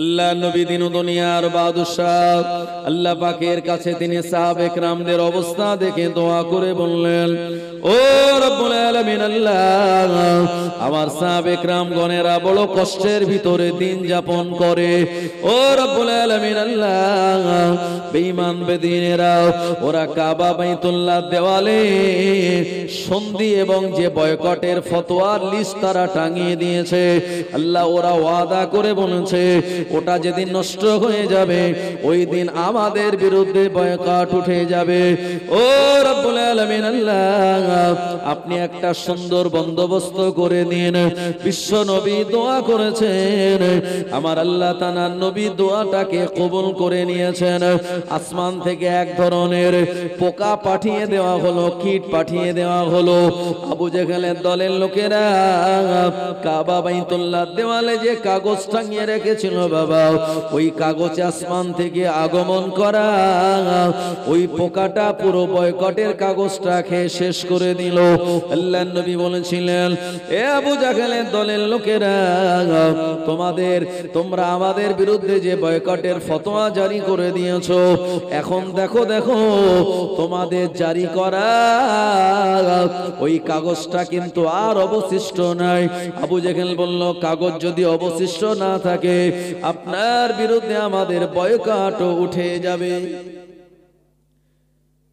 আল্লাহ নবী দিন দুনিয়ার বাদশাহ, আল্লাহ পাকের কাছে তিনি সাহাবে কেরামদের অবস্থা দেখে দোয়া করে বললেন, ও রব্বুল আলামিন আল্লাহ, আমার সাহাবে কেরামগণেরা বড় কষ্টের ভিতরে দিন যাপন করে। ও রব্বুল আলামিন আল্লাহ, বেঈমান বেদিনেরা ওরা কাবা বাইতুল্লাহ দেওয়ালে সন্ধি এবং যে বয়কটের ফতোয়ার লিস্ট তারা টাঙিয়ে দিয়েছে, আল্লাহ ওরা ওয়াদা করে বলেছে ওটা যেদিন নষ্ট হয়ে যাবে ওই দিন আমাদের বিরুদ্ধে বয়কট উঠে যাবে। ও রব্বুল আলামিন আল্লাহ, আপনি একটা সুন্দর বন্দোবস্ত করে দিন। বিশ্ব নবী দোয়া করেছেন, আমার আল্লাহ তাআলা নবী দোয়াটাকে কবুল করে নিয়েছেন। আসমান থেকে এক ধরনের পোকা পাঠিয়ে দেওয়া হলো, কীট পাঠিয়ে দেওয়া হলো। আবু জেহেলের দলের লোকেরা কাবা বাইতুল্লাহ দেওয়ালে যে কাগজ টাঙিয়ে রেখেছিল বাবা, ওই কাগজ আসমান থেকে আগমন করা ওই পোকাটা পুরো বয়কটের কাগজটা খেয়ে শেষ করে দিল। আল্লাহর নবী বলেছিলেন, এ আবু জেহেলের দলের লোকেরা, তোমরা আমাদের বিরুদ্ধে যে বয়কটের ফতোয়া জারি করে দিয়েছো, এখন দেখো তোমাদের জারি করা ওই কাগজটা কিন্তু আর অবশিষ্ট নাই। আবু জেহেল বলল, কাগজ যদি অবশিষ্ট না থাকে আপনার বিরুদ্ধে আমাদের বয়কট উঠে যাবে।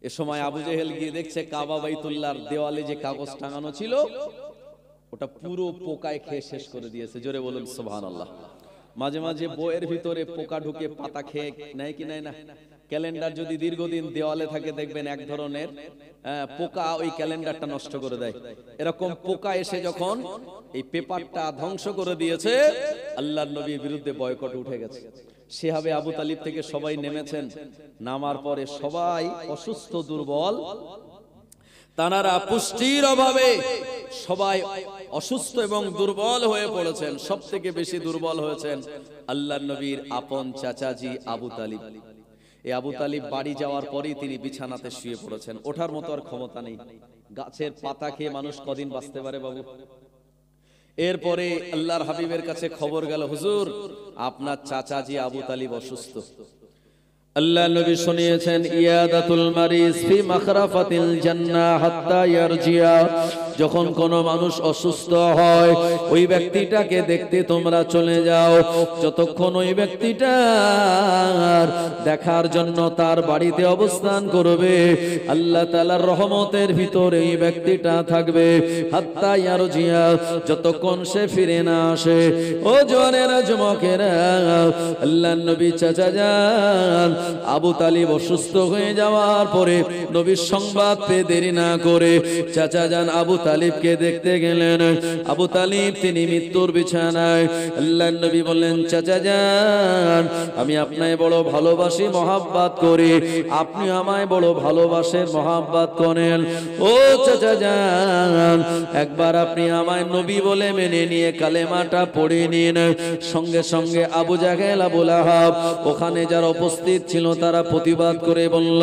এ সময় আবু জেহেল গিয়ে দেখছে কাবা বাইতুল্লাহর দেওয়ালে যে কাগজ টাঙানো ছিল ওটা পুরো পোকায় খেয়ে শেষ করে দিয়েছে। জোরে বলুন সুবহানাল্লাহ। মাঝে মাঝে বইয়ের ভিতরে পোকা ঢুকে পাতা খেয়ে নেয় কি নেয় না? ক্যালেন্ডার যদি দীর্ঘদিন দেওয়ালে থাকে দেখবেন এক ধরনের পোকা ওই ক্যালেন্ডারটা নষ্ট করে দেয়। এরকম পোকা এসে যখন এই পেপারটা ধ্বংস করে দিয়েছে, আল্লাহর নবীর বিরুদ্ধে বয়কট উঠে গেছে। সেভাবে আবু তালিব থেকে সবাই নেমেছেন। নামার পরে সবাই অসুস্থ দুর্বল, তানারা পুষ্টির অভাবে সবাই অসুস্থ এবং দুর্বল হয়ে পড়েছেন। সব থেকে বেশি দুর্বল হয়েছেন আল্লাহর নবীর আপন চাচাজি আবু তালিব। এই আবু তালিব বাড়ি যাওয়ার পরেই তিনি বিছানাতে শুয়ে পড়েছেন। ওঠার মতো আর ক্ষমতা নেই। গাছের পাতা খেয়ে মানুষ কদিন বাঁচতে পারে বাবু? এরপরে আল্লাহর হাবিবের কাছে খবর গেল, হুজুর আপনার চাচাজি আবু তালিব অসুস্থ। আল্লাহ নবী শুনিয়েছেন, ইয়াদাতুল মারিজ ফি মাখরাফাতিল জান্নাহ হাত্তা ইয়ারজিয়া। যখন কোন মানুষ অসুস্থ হয় ওই ব্যক্তিটাকে দেখতে তোমরা চলে যাও। যতক্ষণ ওই ব্যক্তিটার দেখার জন্য তার বাড়িতে অবস্থান করবে, আল্লাহ তাআলার রহমতের ভিতরে এই ব্যক্তিটা থাকবে। হাত্তা ইয়ারজিয়া, যতক্ষণ সে ফিরে না আসে। ও জওয়ানেরা, যুবকেরা, আল্লাহর নবী চাচা যান আবু তালিব অসুস্থ হয়ে যাওয়ার পরে নবীর সংবাদ পেয়ে দেরি না করে চাচা যান আবু তালিবকে দেখতে গেলেন। আবু তালিব তিনি মৃত্যুর বিছানায়। আল্লাহর নবী বললেন, চাচা যান আমি আপনাকে বড় ভালোবাসি, মহাব্বত করি, আপনি আমায় বড় ভালোবাসেন, মহাব্বত করেন। ও চাচা যান, একবার আপনি আমায় নবী বলে মেনে নিয়ে কালেমাটা পড়ে নিন। সঙ্গে সঙ্গে আবু জাহেল, আবু লাহাব ওখানে যারা উপস্থিত ছিল তারা প্রতিবাদ করে বলল,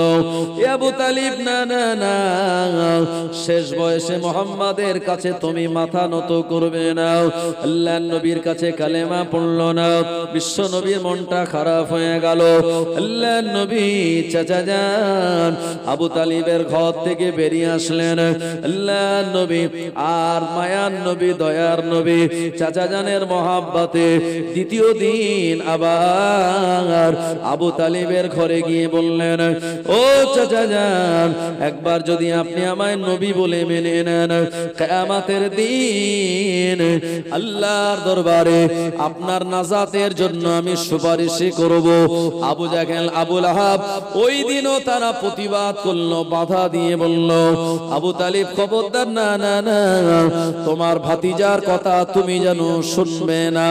এ আবু তালিব, না না না, শেষ বয়সে মুহাম্মাদের কাছে তুমি মাথা নত করবে না। আল্লাহর নবীর কাছে কালেমা পড়ল না। বিশ্ব নবীর মনটা খারাপ হয়ে গেল। আল্লাহর নবী চাচা যান আবু তালিবের ঘর থেকে বেরিয়ে আসলেন। আল্লাহর নবী আর মায়ার নবী, দয়ার নবী চাচা জানের মহাব্বতে দ্বিতীয় দিন আবার আবু তালিবের ঘরে গিয়ে বললেন, ও চাচা যান, একবার যদি আপনি আমায় নবী বলে মেনে নেন, কিয়ামতের দিন আল্লাহর দরবারে আপনার নাজাতের জন্য আমি সুপারিশ করব। আবু জাহেল, আবু লাহাব ওই দিনও তারা প্রতিবাদ করলো, বাধা দিয়ে বলল, আবু তালিব খবরদার, না না না, তোমার ভাতিজার কথা তুমি যেন শুনবে না।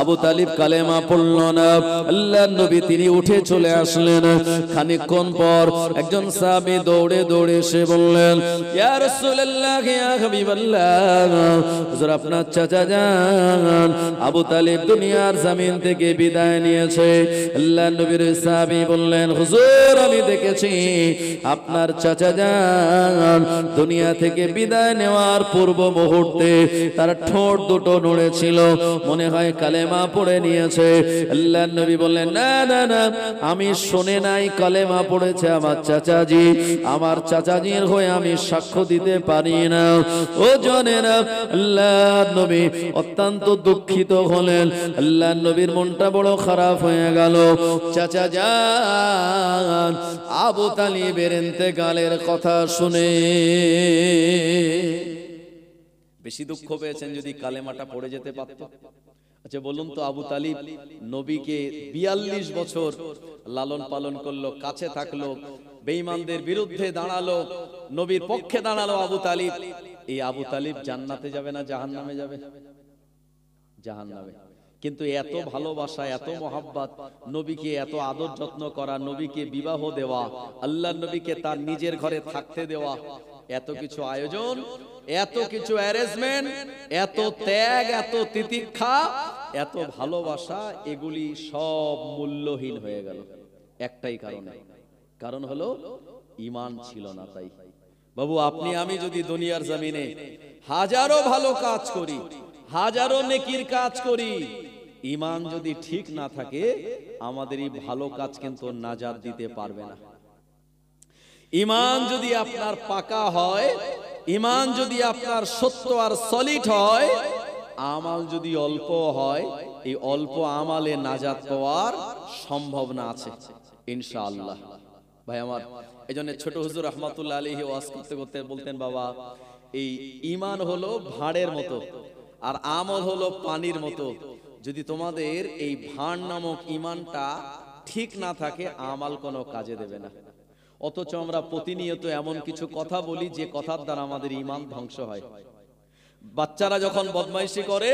আবু তালিব কালেমা পড়ল না। আল্লাহর নবী তিনি উঠে চলে আসলেন। খানিকক্ষণ পর একজন সাহাবী দৌড়ে দৌড়ে এসে বললেন, ইয়া রাসূলুল্লাহ, ইয়া হাবিবাল্লাহ, হুজুর আপনার চাচা যান আবু তালিব দুনিয়ার জমিন থেকে বিদায় নিয়েছে। আল্লাহর নবীর সাহাবী বললেন, হুজুর আমি দেখেছি আপনার চাচা যান দুনিয়া থেকে বিদায় নেওয়ার পূর্ব মুহূর্তে তার ঠোঁট দুটো নড়েছিল, মনে হয় কালেমা কালেমা পড়ে নিয়েছে। আল্লাহর নবী বললেন, না না না, আমি শুনে নাই, কালেমা পড়েছে আমার চাচাজি। আমার চাচাজির হয়ে আমি সাক্ষ্য দিতে পারি না। ও জানেনা, আল্লাহর নবী অত্যন্ত দুঃখিত হলেন। আল্লাহর নবীর মনটা বড় খারাপ হয়ে গেল। চাচা যান আবু তালিবের ইন্তেকালের কথা শুনে বেশি দুঃখ পেয়েছেন যদি কালেমাটা পড়ে যেতে পারত। আচ্ছা বলুন তো, আবু তালিব নবীকে 42 বছর লালন পালন করলো, কাছে থাকলো, বেঈমানদের বিরুদ্ধে দাঁড়ালো, নবীর পক্ষে দাঁড়ালো আবু তালিব। এই আবু তালিব জান্নাতে যাবে না জাহান্নামে যাবে? জাহান্নামে। কিন্তু এত ভালোবাসা, এত মহাব্বত, নবীকে এত আদর যত্ন করা, নবীকে বিবাহ দেওয়া, আল্লাহর নবীকে তার নিজের ঘরে থাকতে দেওয়া, এত কিছু আয়োজন, এত কিছু অ্যারেঞ্জমেন্ট, এত ত্যাগ, এত তিতিক্ষা, এত ভালোবাসা, এগুলি সব মূল্যহীন হয়ে গেল একটাই কারণে। কারণ হলো ঈমান ছিল না। তাই বাবু, আপনি আমি যদি দুনিয়ার জমিনে হাজারো ভালো কাজ করি, হাজারো নেকির কাজ করি, ঈমান যদি ঠিক না থাকে, আমাদের এই ভালো কাজ কিন্তু নাজাত দিতে পারবে না। ঈমান যদি আপনার পাকা হয়, ঈমান যদি আপনার সত্য আর সলিড হয়, আমাল যদি অল্প হয়, এই অল্প আমালে নাজাত পাওয়ার সম্ভাবনা আছে ইনশাআল্লাহ। ভাই আমার, এইজন্য ছোট হুজুর রাহমাতুল্লাহ আলাইহি ওয়াজ করতে করতে বলতেন, বাবা এই ঈমান হলো ভাঁড়ের মতো আর আমল হলো পানির মতো। যদি তোমাদের এই ভাঁড় নামক ঈমানটা ঠিক না থাকে, আমাল কোনো কাজে দেবে না। অথচ আমরা প্রতিনিয়ত এমন কিছু কথা বলি যে কথার দ্বারা আমাদের ঈমান ধ্বংস হয়। বাচ্চারা যখন বদমাইশি করে,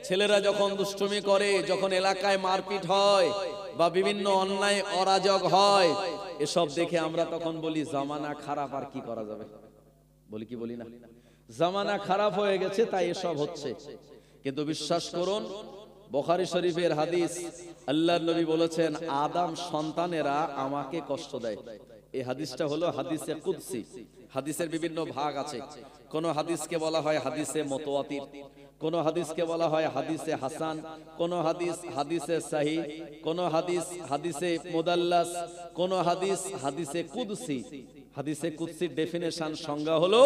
ছেলেরা যখন দুষ্টুমি করে, যখন এলাকায় মারপিট হয় বা বিভিন্ন অন্যায় অরাজক হয়, এসব দেখে আমরা তখন বলি জামানা খারাপ, আর কি করা যাবে? বলি কি বলি না? জামানা খারাপ হয়ে গেছে তাই এসব হচ্ছে। কিন্তু বিশ্বাস করুন, বুখারী শরীফের হাদিস, আল্লাহর নবী বলেছেন, আদম সন্তানেরা আমাকে কষ্ট দেয়। এই হাদিসটা হলো হাদিসে কুদসি। হাদিসের বিভিন্ন ভাগ আছে। কোন হাদিসকে বলা হয় হাদিসে মুতাওয়াতির, কোন হাদিসকে বলা হয় হাদিসে হাসান, কোন হাদিস হাদিসে সহিহ, কোন হাদিস হাদিসে মুদাল্লাস, কোন হাদিস হাদিসে কুদসি। হাদিসে কুদসির ডেফিনেশন, সংজ্ঞা হলো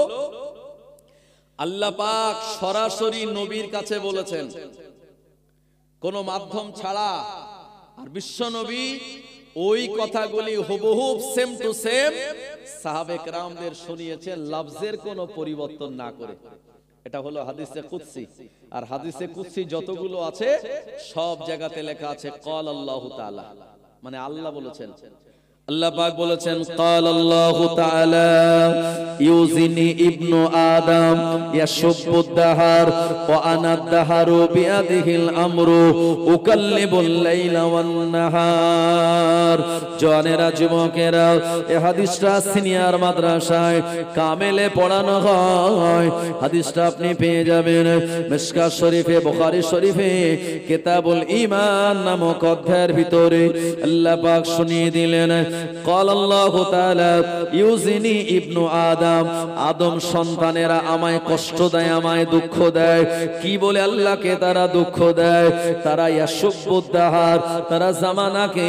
আল্লাহ পাক সরাসরি নবীর কাছে বলেছেন, কোন মাধ্যম ছাড়া। আর বিশ্ব নবী ওই কথাগুলি হুবহুব সেম টু সেম সাহাবে কেরামদের শুনিয়েছেন, লফজের কোনো পরিবর্তন না করে। এটা হলো হাদিসে কুদসি। আর হাদিসে কুদসি যতগুলো আছে সব জায়গাতে লেখা আছে ক্বাল আল্লাহু তাআলা, মানে আল্লাহ বলেছেন। আল্লাহ পাক বলেছেন, ক্বাল আল্লাহু তাআলা ইউজিনি ইবনু আদম ইয়াশুব্বুদ দাহার ওয়া আনা দাহারু বিয়াদিহিল আমরু উকাল্লিবুল লাইলা ওয়ান নাহার। জওয়ানেরা, যুবকেরা, এই হাদিসটা সিনিয়র মাদ্রাসায় কামেলে পড়ানো হয়। হাদিসটা আপনি পেয়ে যাবেন মিশকাত শরীফে, বুখারী শরীফে কিতাবুল ঈমান নামক অধ্যায়ের ভিতরে। আল্লাহ পাক শুনিয়ে দিলেন, قال الله تعالى ইউজিনি ইবনু আদম, আদম সন্তানেরা আমায় কষ্ট দেয়, আমায় দুঃখ দেয়। কি বলে আল্লাহকে তারা দুঃখ দেয়? তারা ইয়াশুব্বুদ দাহার, তারা জামানাকে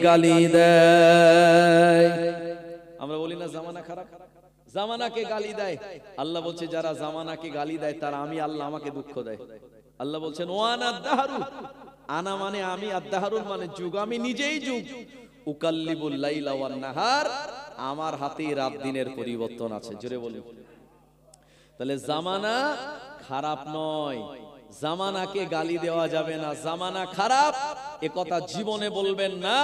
গালি দেয়। আমরা বলি না জামানা খারাপ, জামানাকে গালি দেয়। আল্লাহ বলছে, যারা জামানাকে গালি দেয় তারা আমি আল্লাহ, আমাকে দুঃখ দেয়। আল্লাহ বলছেন, ওয়ানা দাহারু, আনা মানে আমি, আর দাহারুন মানে যুগ, আমি নিজেই যুগ। উকাল্লিবুল লাইলা ওয়ান নাহার, আমার হাতে রাত দিনের পরিবর্তন আছে। জোরে বলি। তাহলে জামানা খারাপ নয়, জামানাকে গালি দেওয়া যাবে না। জামানা খারাপ এ কথা জীবনে বলবেন না,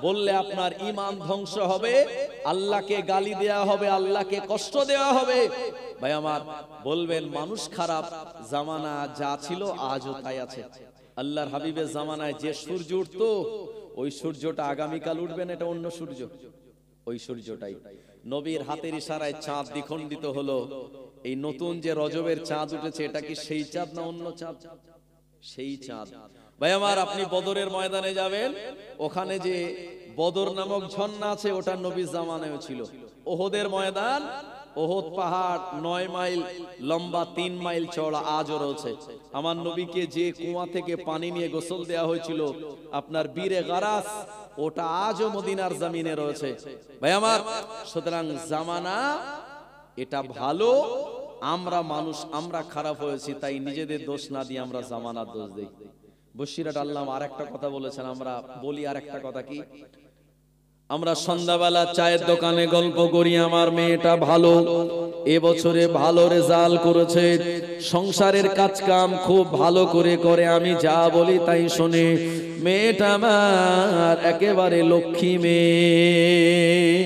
বললে আপনার ঈমান ধ্বংস হবে, আল্লাহকে গালি দেওয়া হবে, আল্লাহকে কষ্ট দেওয়া হবে। ভাই আমার, বলবেন মানুষ খারাপ, জামানা যা ছিল আজও তাই আছে। আল্লাহর হাবিবের জামানায় যে সূর্য উঠতো, ওই সূর্যটা আগামীকাল উঠবেন, এটা অন্য সূর্য। ওই সূর্যটাই নবীর হাতের ইশারায় চাঁদ দ্বিখণ্ডিত হলো। এই নতুন যে রজবের চাঁদ উঠেছে, এটা কি সেই চাঁদ না অন্য চাঁদ? সেই চাঁদ। ভাই আমার, আপনি বদরের ময়দানে যাবেন, ওখানে যে বদর নামক ঝর্ণা আছে, ওটা নবীর জামানায়ও ছিল। ওহদের ময়দান, ওহদ পাহাড় 9 মাইল লম্বা, 3 মাইল চওড়া, আজও রয়েছে। আমার নবীকে যে কুয়া থেকে পানি নিয়ে গোসল দেওয়া হয়েছিল আপনার বীরে গারাস, ওটা আজও মদিনার জমিনে রয়েছে। ভাই আমার, সুতরাং জামানা এটা ভালো, আমরা মানুষ, আমরা খারাপ হয়েছি, তাই নিজেদের দোষ না দিয়ে আমরা জামানার দোষ দিই। বশিরাট আল্লাহ আর একটা কথা বলেছেন, আমরা বলি আর একটা কথা কি, আমরা সন্ধ্যাবেলা চায়ের দোকানে গল্প করি, আমার মেয়েটা ভালো, এবছরে ভালো রেজাল্ট করেছে, সংসারের কাজ কাম খুব ভালো করে করে, আমি যা বলি তাই শোনে, মেয়েটা আমার একেবারে লক্ষ্মী মেয়ে।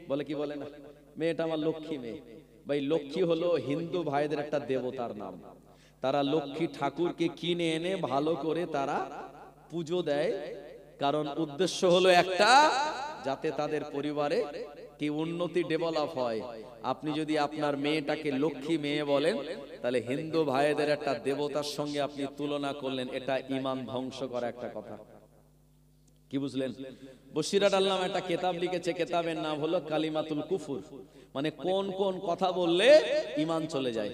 বলে কি বলে না, মেয়েটা আমার লক্ষ্মী মেয়ে। ভাই লক্ষ্মী হলো হিন্দু ভাইদের একটা দেবতার নাম। তারা লক্ষ্মী ঠাকুরকে কিনে এনে ভালো করে তারা পুজো দেয়, কারণ উদ্দেশ্য হলো একটা, যাতে তাদের পরিবারে কি উন্নতি, ডেভেলপ হয়। আপনি যদি আপনার মেয়েটাকে লক্ষ্মী মেয়ে বলেন, তাহলে হিন্দু ভাইদের একটা দেবতার সঙ্গে আপনি তুলনা করলেন, এটা ঈমান ধ্বংস করা একটা কথা। কি বুঝলেন? বশিরাট আল্লাহ একটা কিতাব লিখেছে, কিতাবের নাম হলো কালিমাতুল কুফর, মানে কোন কোন কথা বললে ঈমান চলে যায়।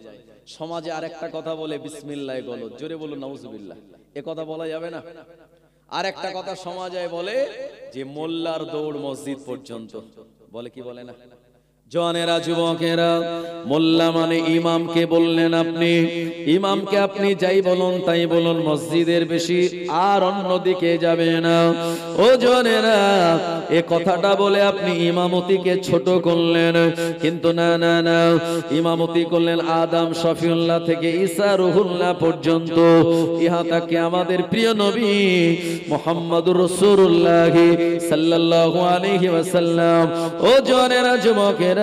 সমাজে আরেকটা কথা বলে বিসমিল্লাহ গলত, জোরে বলুন নাউজুবিল্লাহ, এ কথা বলা যাবে না। আর একটা কথা সমাজে বলে যে মোল্লার দৌড় মসজিদ পর্যন্ত, বলে কি বলে না। জওয়ানেরা, যুবকেরা, মোল্লা মানে ইমামকে বললেন আপনি, ইমামকে আপনি যাই বলুন তাই বলুন, মসজিদের বেশি আর অন্যদিকে যাবে না। ও জওয়ানেরা, এ কথাটা বলে আপনি ইমামতিকে ছোট করলেন, কিন্তু না না না, ইমামতি করলেন আদম শফিউল্লাহ থেকে ঈসা রুহুল্লাহ পর্যন্ত, ইহা তাকে আমাদের প্রিয় নবী মুহাম্মদুর রাসূলুল্লাহ সাল্লাল্লাহু আলাইহি ওয়াসাল্লাম। ও জওয়ানেরা, যুবকেরা,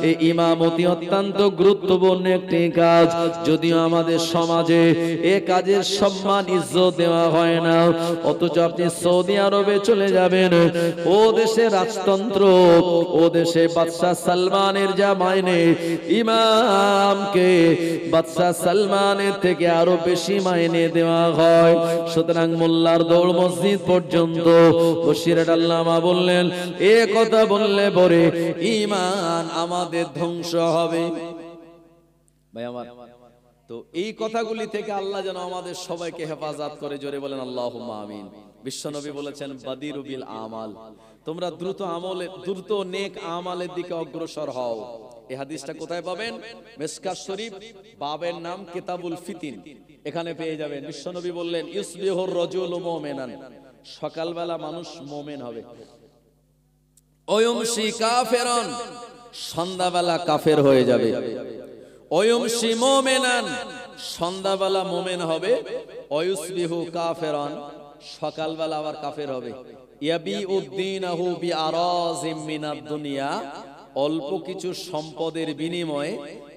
এই ইমামতি অত্যন্ত গুরুত্বপূর্ণ একটি কাজ, যদিও আমাদের সমাজে এ কাজের সম্মান ইজ্জত দেওয়া হয় না, অথচ আপনি সৌদি আরবে চলে যাবেন, ও দেশে রাজতন্ত্র, ও দেশে বাদশাহ সালমানের যা মাইনে, ইমামকে বাদশাহ সালমানের থেকে আরো বেশি মাইনে দেওয়া হয়। সুতরাং মোল্লার দৌড় মসজিদ পর্যন্ত। বশিরাট আল্লামা বললেন, এ কথা বললে পরে ঈমান আমাদের ধ্বংস হবে। ভাই আমার, তো এই কথাগুলি থেকে আল্লাহ যেন আমাদের সবাইকে হেফাজত করে, জোরে বলেন আল্লাহুম্মা আমিন। বিশ্বনবী বলেছেন, বাদিরু বিল আমাল, তোমরা দ্রুত নেক আমালের দিকে অগ্রসর হও। এই হাদিসটা কোথায় পাবেন? মিশকাত শরীফ, বাবের নাম কিতাবুল ফিতিন, এখানে পেয়ে যাবেন। বিশ্বনবী বললেন, ইউসবিহুর রাজুলু মুমিনান, সকালবেলা মানুষ মুমিন হবে, ওয়ুমসি কাফিরান, সন্ধ্যাবেলা কাফের হয়ে যাবে, ওয়ুমসি মুমিনান, সন্ধ্যাবেলা মুমিন হবে, ওয়ুসবিহু কাফিরান, সকালবেলা আবার কাফের হবে। ইয়াবিউদ্দিনাহু বিআরাজিম মিনাদ দুনিয়া, অল্প কিছু সম্পদের বিনিময়ে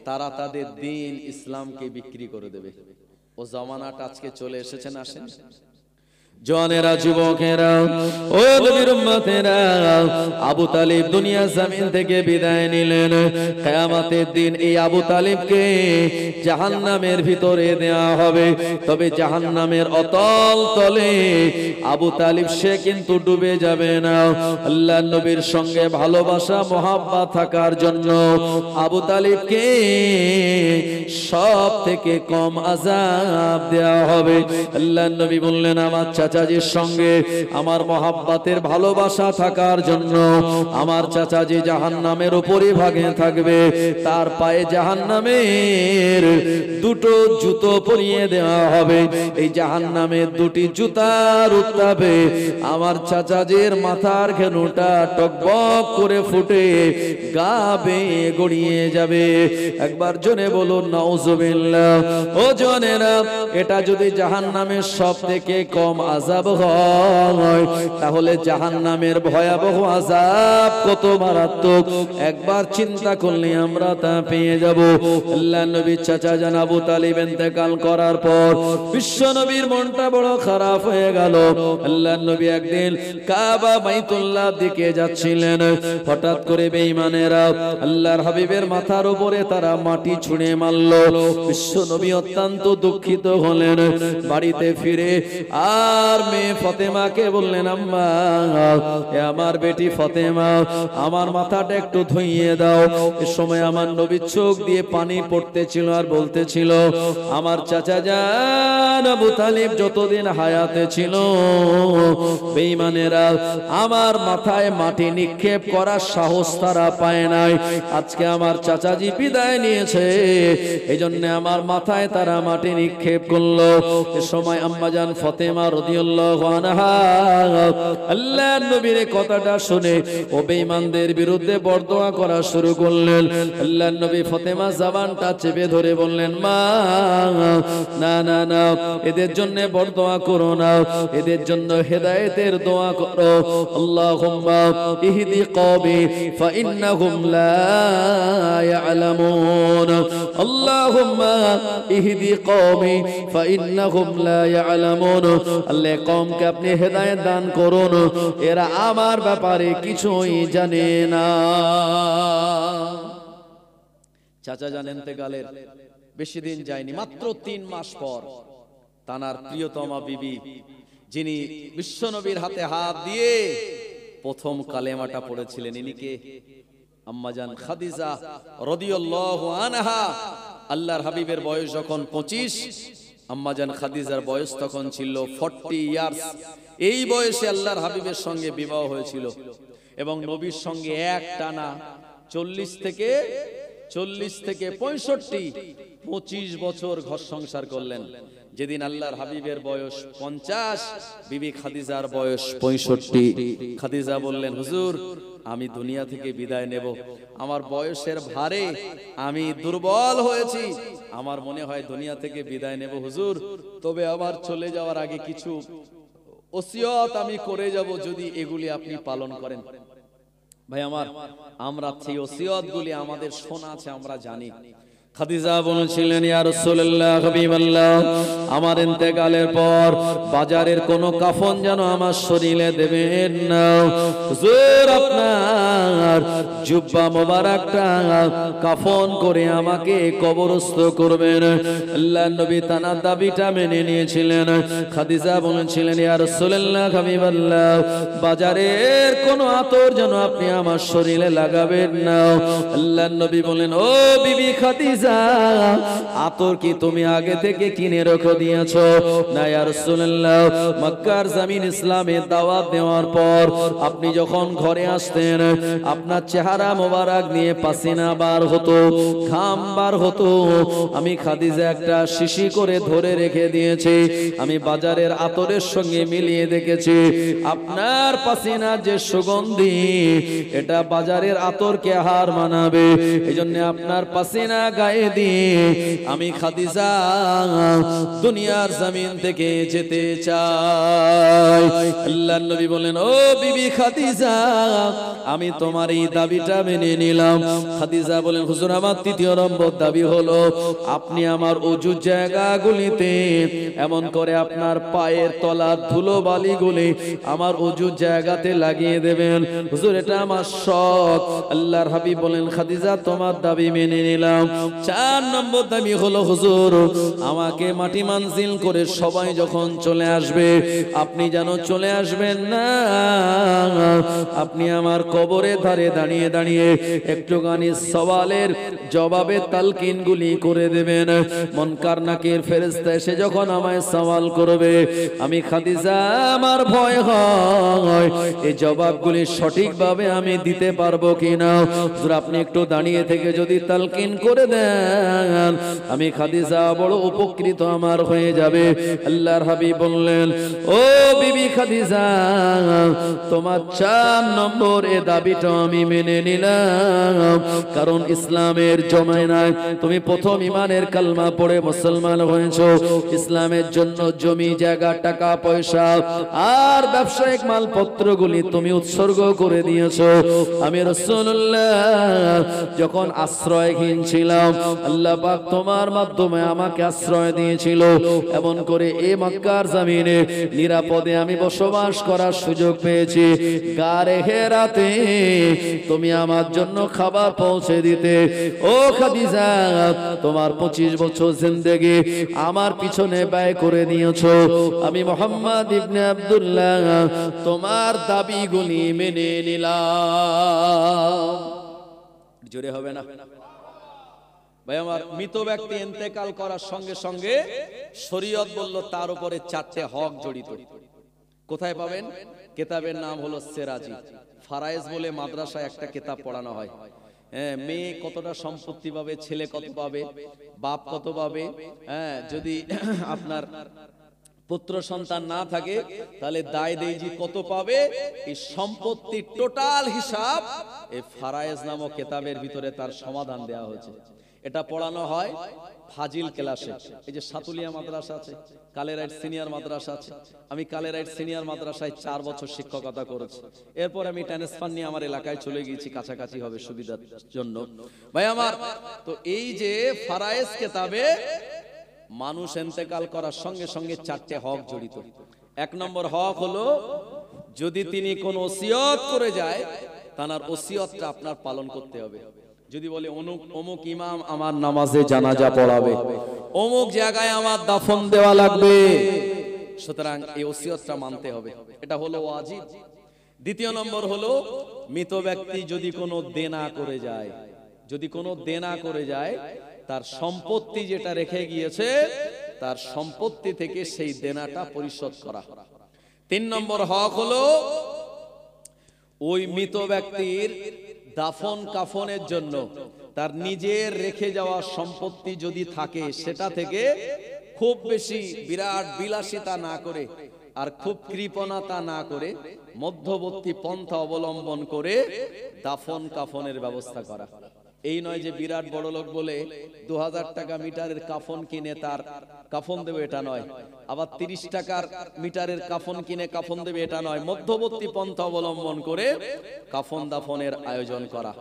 তারা তাদের দ্বীন ইসলামকে বিক্রি করে দেবে। ও জামানাটা আজকে চলে এসেছেন, আসেন। জওয়ানেরা, যুবকেরা, ও নবীর উম্মতেরা, আবু তালিব দুনিয়া জমিন থেকে বিদায় নিলেন। কিয়ামতের দিন এই আবু তালিবকে জাহান্নামের ভিতরে দেওয়া হবে, তবে জাহান্নামের অতল তলে আবু তালিব সে কিন্তু ডুবে যাবে না। আল্লাহর নবীর সঙ্গে ভালোবাসা মহাব্বত থাকার জন্য আবু তালিবকে সব থেকে কম আযাব দেওয়া হবে। আল্লাহর নবী বললেন, আমার চাচাজির সঙ্গে আমার মহাব্বতের ভালোবাসা থাকার জন্য আমার চাচাজি জাহান্নামের উপরই ভাগে থাকবে, তার পায়ে জাহান্নামের দুটো জুতো পরিয়ে দেওয়া হবে। এই জাহান্নামের দুটি জুতার উত্তাপে আমার চাচাজির মাথার ঘেনুটা টকবক করে ফুটে গা বেয়ে গড়িয়ে যাবে। একবার জোরে বলুন নাউজুবিল্লাহ। ও জনেরা, এটা যদি জাহান্নামের সব থেকে কম আযাব হয়, তাহলে জাহান্নামের ভয়াবহ আযাব কত মারাত্মক একবার চিন্তা করলে আমরা তা পেয়ে যাব। আল্লাহর নবীর চাচা জান আবু তালিব ইন্তেকাল করার পর বিশ্ব নবীর মনটা বড় খারাপ হয়ে গেল। আল্লাহর নবী একদিন কাবা বাইতুল্লাহ দিকে যাচ্ছিলেন, হঠাৎ করে বেঈমানেরা আল্লাহর হাবিবের মাথার উপরে তারা মাটি ছুঁড়ে মারল। বিশ্ব নবী অত্যন্ত দুঃখিত হলেন, বাড়িতে ফিরে আর আমার মেয়ে ফতেমাকে বললেন, আম্মা এ আমার বেটি ফতেমা, আমার মাথাটা একটু ধুইয়ে দাও। এ সময় আমার নবীর চোখ দিয়ে পানি পড়তেছিল আর বলতেছিল, আমার চাচা জান আবু তালিব যতদিন হায়াতে ছিল বেঈমানেরা আমার মাথায় মাটি নিক্ষেপ করার সাহস তারা পায় নাই। আজকে আমার চাচাজি বিদায় নিয়েছে, এজন্য আমার মাথায় তারা মাটি নিক্ষেপ করলো। এ সময় আম্মাজান ফতেমা রাদিয়াল্লাহু আনহা আল্লাহর নবীর কথাটা শুনে ও বেঈমানদের বিরুদ্ধে বরদোয়া করা শুরু করলেন। আল্লাহর নবী ফতেমা জবানটা চেপে ধরে বললেন, মা না না না, এদের জন্য বরদোয়া করো না, এদের জন্য হেদায়েতের দোয়া করো। আল্লাহুম্মা ইহদি কওমি ফাইন্নাহুম লা ইয়ালামুন, আল্লাহুম্মা ইহদি কওমি ফাইন্নাহুম লা ইয়ালামুন। আল্লাহ কওমকে আপনি হেদায়েত দান করুন, এরা আমার ব্যাপারে কিছুই জানে না। চাচা জান ইন্তেকালের বেশি দিন যায়নি, মাত্র 3 মাস পর তানার প্রিয়তমা বিবি, যিনি বিশ্বনবীর হাতে হাত দিয়ে প্রথম কালেমাটা পড়েছিলেন, ইনি কে? আম্মাজান খাদিজা রাদিয়াল্লাহু আনহা। আল্লাহর হাবিবের বয়স যখন 25, আম্মাজান খাদিজার বয়স তখন ছিল 40 ইয়ার্স। এই বয়সে আল্লাহর হাবিবের সঙ্গে বিবাহ হয়েছিল এবং নবীর সঙ্গে এক টানা 40 থেকে 65, 25 বছর ঘর সংসার করলেন। যেদিন আল্লাহর হাবিবের বয়স 50, বিবি খাদিজার বয়স 65। খাদিজা বললেন, হুজুর আমি দুনিয়া থেকে বিদায় নেব, আমার বয়সের ভারে আমি দুর্বল হয়েছি, আমার মনে হয় দুনিয়া থেকে বিদায় নেব হুজুর, তবে আমার চলে যাওয়ার আগে কিছু ওসিয়ত আমি করে যাব, যদি এগুলি আপনি পালন করেন। ভাই আমার, আমরা সেই ওসিয়তগুলি আমাদের শোনা আছে, আমরা জানি। খাদিজা বলেছিলেন, ইয়া রাসূলুল্লাহ হাবিবাল্লাহ, আমার ইন্তেকালের পর বাজারের কোনো কাফন যেন আমার শরীরে দেবেন না। হুজুর আপনার জুব্বা মোবারকটা কাফন করে আমাকে কবরস্থ করবেন। আল্লাহর নবী তানার দাবিটা মেনে নিয়েছিলেন। খাদিজা বলেছিলেন, ইয়া রাসূলুল্লাহ হাবিবাল্লাহ, বাজারের কোনো আতর যেন আপনি আমার শরীরে লাগাবেন না। আল্লাহর নবী বলেন, ও বিবি খাদিজা, আতর কি তুমি আগে থেকে কিনে রেখে দিয়েছো? না ইয়া রাসূলুল্লাহ, মক্কার জমিন ইসলামে দাওয়াত দেওয়ার পর আপনি যখন ঘরে আসতেন, আপনার চেহারা মোবারক নিয়ে পাসিনা বার হতো, ঘাম বার হতো। আমি খাদিজা একটা শিশি করে ধরে রেখে দিয়েছি, আমি বাজারের আতরের সঙ্গে মিলিয়ে দেখেছি আপনার পাসিনার যে সুগন্ধি, এটা বাজারের আতরকে হার মানাবে। এজন্য আপনার পাসিনা গায়ে দিয়ে আমি খাদিজা দুনিয়ার জমিন থেকে যেতে চাই। আল্লাহর নবী বলেন, ও বিবি খাদিজা, আমি তোমার এই দাবিটা মেনে নিলাম। খাদিজা বলেন, হুজুর আমার 3য় নম্বর দাবি হলো, আপনি আমার ওযুর জায়গাগুলিতে এমন করে আপনার পায়ের তলার ধুলো বালিগুলি আমার ওযুর জায়গাতে লাগিয়ে দেবেন। হুজুর এটা আমার শখ। আল্লাহর হাবিব বলেন, খাদিজা তোমার দাবি মেনে নিলাম। 4 নম্বর দাবি হলো, হুজুর আমাকে মাটি মানজিল করে সবাই যখন চলে আসবে, আপনি যেন চলে আসবেন না, আপনি আমার কবরের ধারে দাঁড়িয়ে দাঁড়িয়ে একটুখানি সওয়ালের জবাবে তালকিনগুলি করে দেবেন। মুনকার নাকির ফেরেশতা এসে যখন আমায় সওয়াল করবে, আমি খাদিজা আমার ভয় হয় এই জবাবগুলি সঠিকভাবে আমি দিতে পারবো কিনা। হুজুর আপনি একটু দাঁড়িয়ে থেকে যদি তালকিন করে দেন, আমি খাদিজা বড় উপকৃত আমার হয়ে যাবে। আল্লাহর হাবিব বললেন, ও বিবি খাদিজা, তোমার 4 নম্বর এ দাবিটা আমি মেনে নিলাম, কারণ ইসলামের জমানায় তুমি প্রথম ঈমানের কালমা পড়ে মুসলমান হয়েছো। ইসলামের জন্য জমি জায়গা টাকা পয়সা আর ব্যবসায়িক মালপত্রগুলি তুমি উৎসর্গ করে দিয়েছো। আমি রাসূলুল্লাহ যখন আশ্রয়হীন ছিলাম, আল্লাহ পাক তোমার মাধ্যমে আমাকে আশ্রয় দিয়েছিল, এমন করে এই মক্কার জমিনে নিরাপদে আমি বসবাস করার সুযোগ পেয়েছি। গারে হেরাতে তুমি আমার জন্য খাবার পৌঁছে দিতে। ও খাদিজা, তোমার 25 বছর জিন্দেগি আমার পিছনে ব্যয় করে নিয়েছো। আমি মুহাম্মদ ইবনে আব্দুল্লাহ তোমার দাবিগুলি মেনে নিলাম। জোরে হবে না ভাই আমার? মৃত ব্যক্তি ইন্তেকাল করার সঙ্গে সঙ্গে শরীয়ত বলল তার উপরে 4টে হক জড়িত। কোথায় পাবেন? কিতাবের নাম হলো সেরাজি ফারায়েজ বলে মাদ্রাসায় একটা কিতাব পড়ানো হয়। হ্যাঁ, মেয়ে কতটা সম্পত্তি পাবে, ছেলে কত পাবে, বাপ কত পাবে, হ্যাঁ, যদি আপনার পুত্র সন্তান না থাকে তাহলে দায় দেয়জি কত পাবে, এই সম্পত্তির টোটাল হিসাব এই ফারায়েজ নামক কিতাবের ভিতরে তার সমাধান দেওয়া হয়েছে। এটা পড়ানো হয় ফাজিল ক্লাসে। এই যে সাতুলিয়া মাদ্রাসা আছে, কালেরাইট সিনিয়র মাদ্রাসা আছে। আমি কালেরাইট সিনিয়র মাদ্রাসায় 4 বছর শিক্ষকতা করেছি। এরপর আমি ট্রান্সফার নিয়ে আমার এলাকায় চলে গিয়েছি, কাছাকাছি হবে সুবিধার জন্য। ভাই আমার, তো এই যে ফারায়েজ কিতাবে মানুষ ইন্তেকাল করার সঙ্গে সঙ্গে 4টে হক জড়িত। 1 নম্বর হক হলো যদি তিনি কোনো ওসিয়ত করে যায়, তার ওসিয়তটা আপনার পালন করতে হবে। যদি বলে অমুক ইমাম আমার নামাজে জানাজা পড়াবে, অমুক জায়গায় আমার দাফন দেওয়া লাগবে, সুতরাং এই ওসিয়তটা মানতে হবে, এটা হলো ওয়াজিব। 2 নম্বর হলো মৃত ব্যক্তি যদি কোনো দেনা করে যায়, যদি কোনো দেনা করে যায়, তার সম্পত্তি যেটা রেখে গিয়েছে তার সম্পত্তি থেকে সেই দেনাটা পরিশোধ করা। 3 নম্বর হক হলো ওই মৃত ব্যক্তির দাফন কাফনের জন্য তার নিজের রেখে যাওয়া সম্পত্তি যদি থাকে, সেটা থেকে খুব বেশি বিরাট বিলাসিতা না করে আর খুব কৃপণতা না করে মধ্যবর্তী পন্থা অবলম্বন করে দাফন কাফনের ব্যবস্থা করা। এই নয় যে বিরাট বড় লোক বলে 2000 টাকা মিটারের কাফন কিনে তার কাফন দেবে, এটা নয়। আবার 30 টাকার মিটারের কাফন কিনে কাফন দেবে, এটা নয়। মধ্যবর্তী পন্থা অবলম্বন করে কাফন দাফনের আয়োজন করা।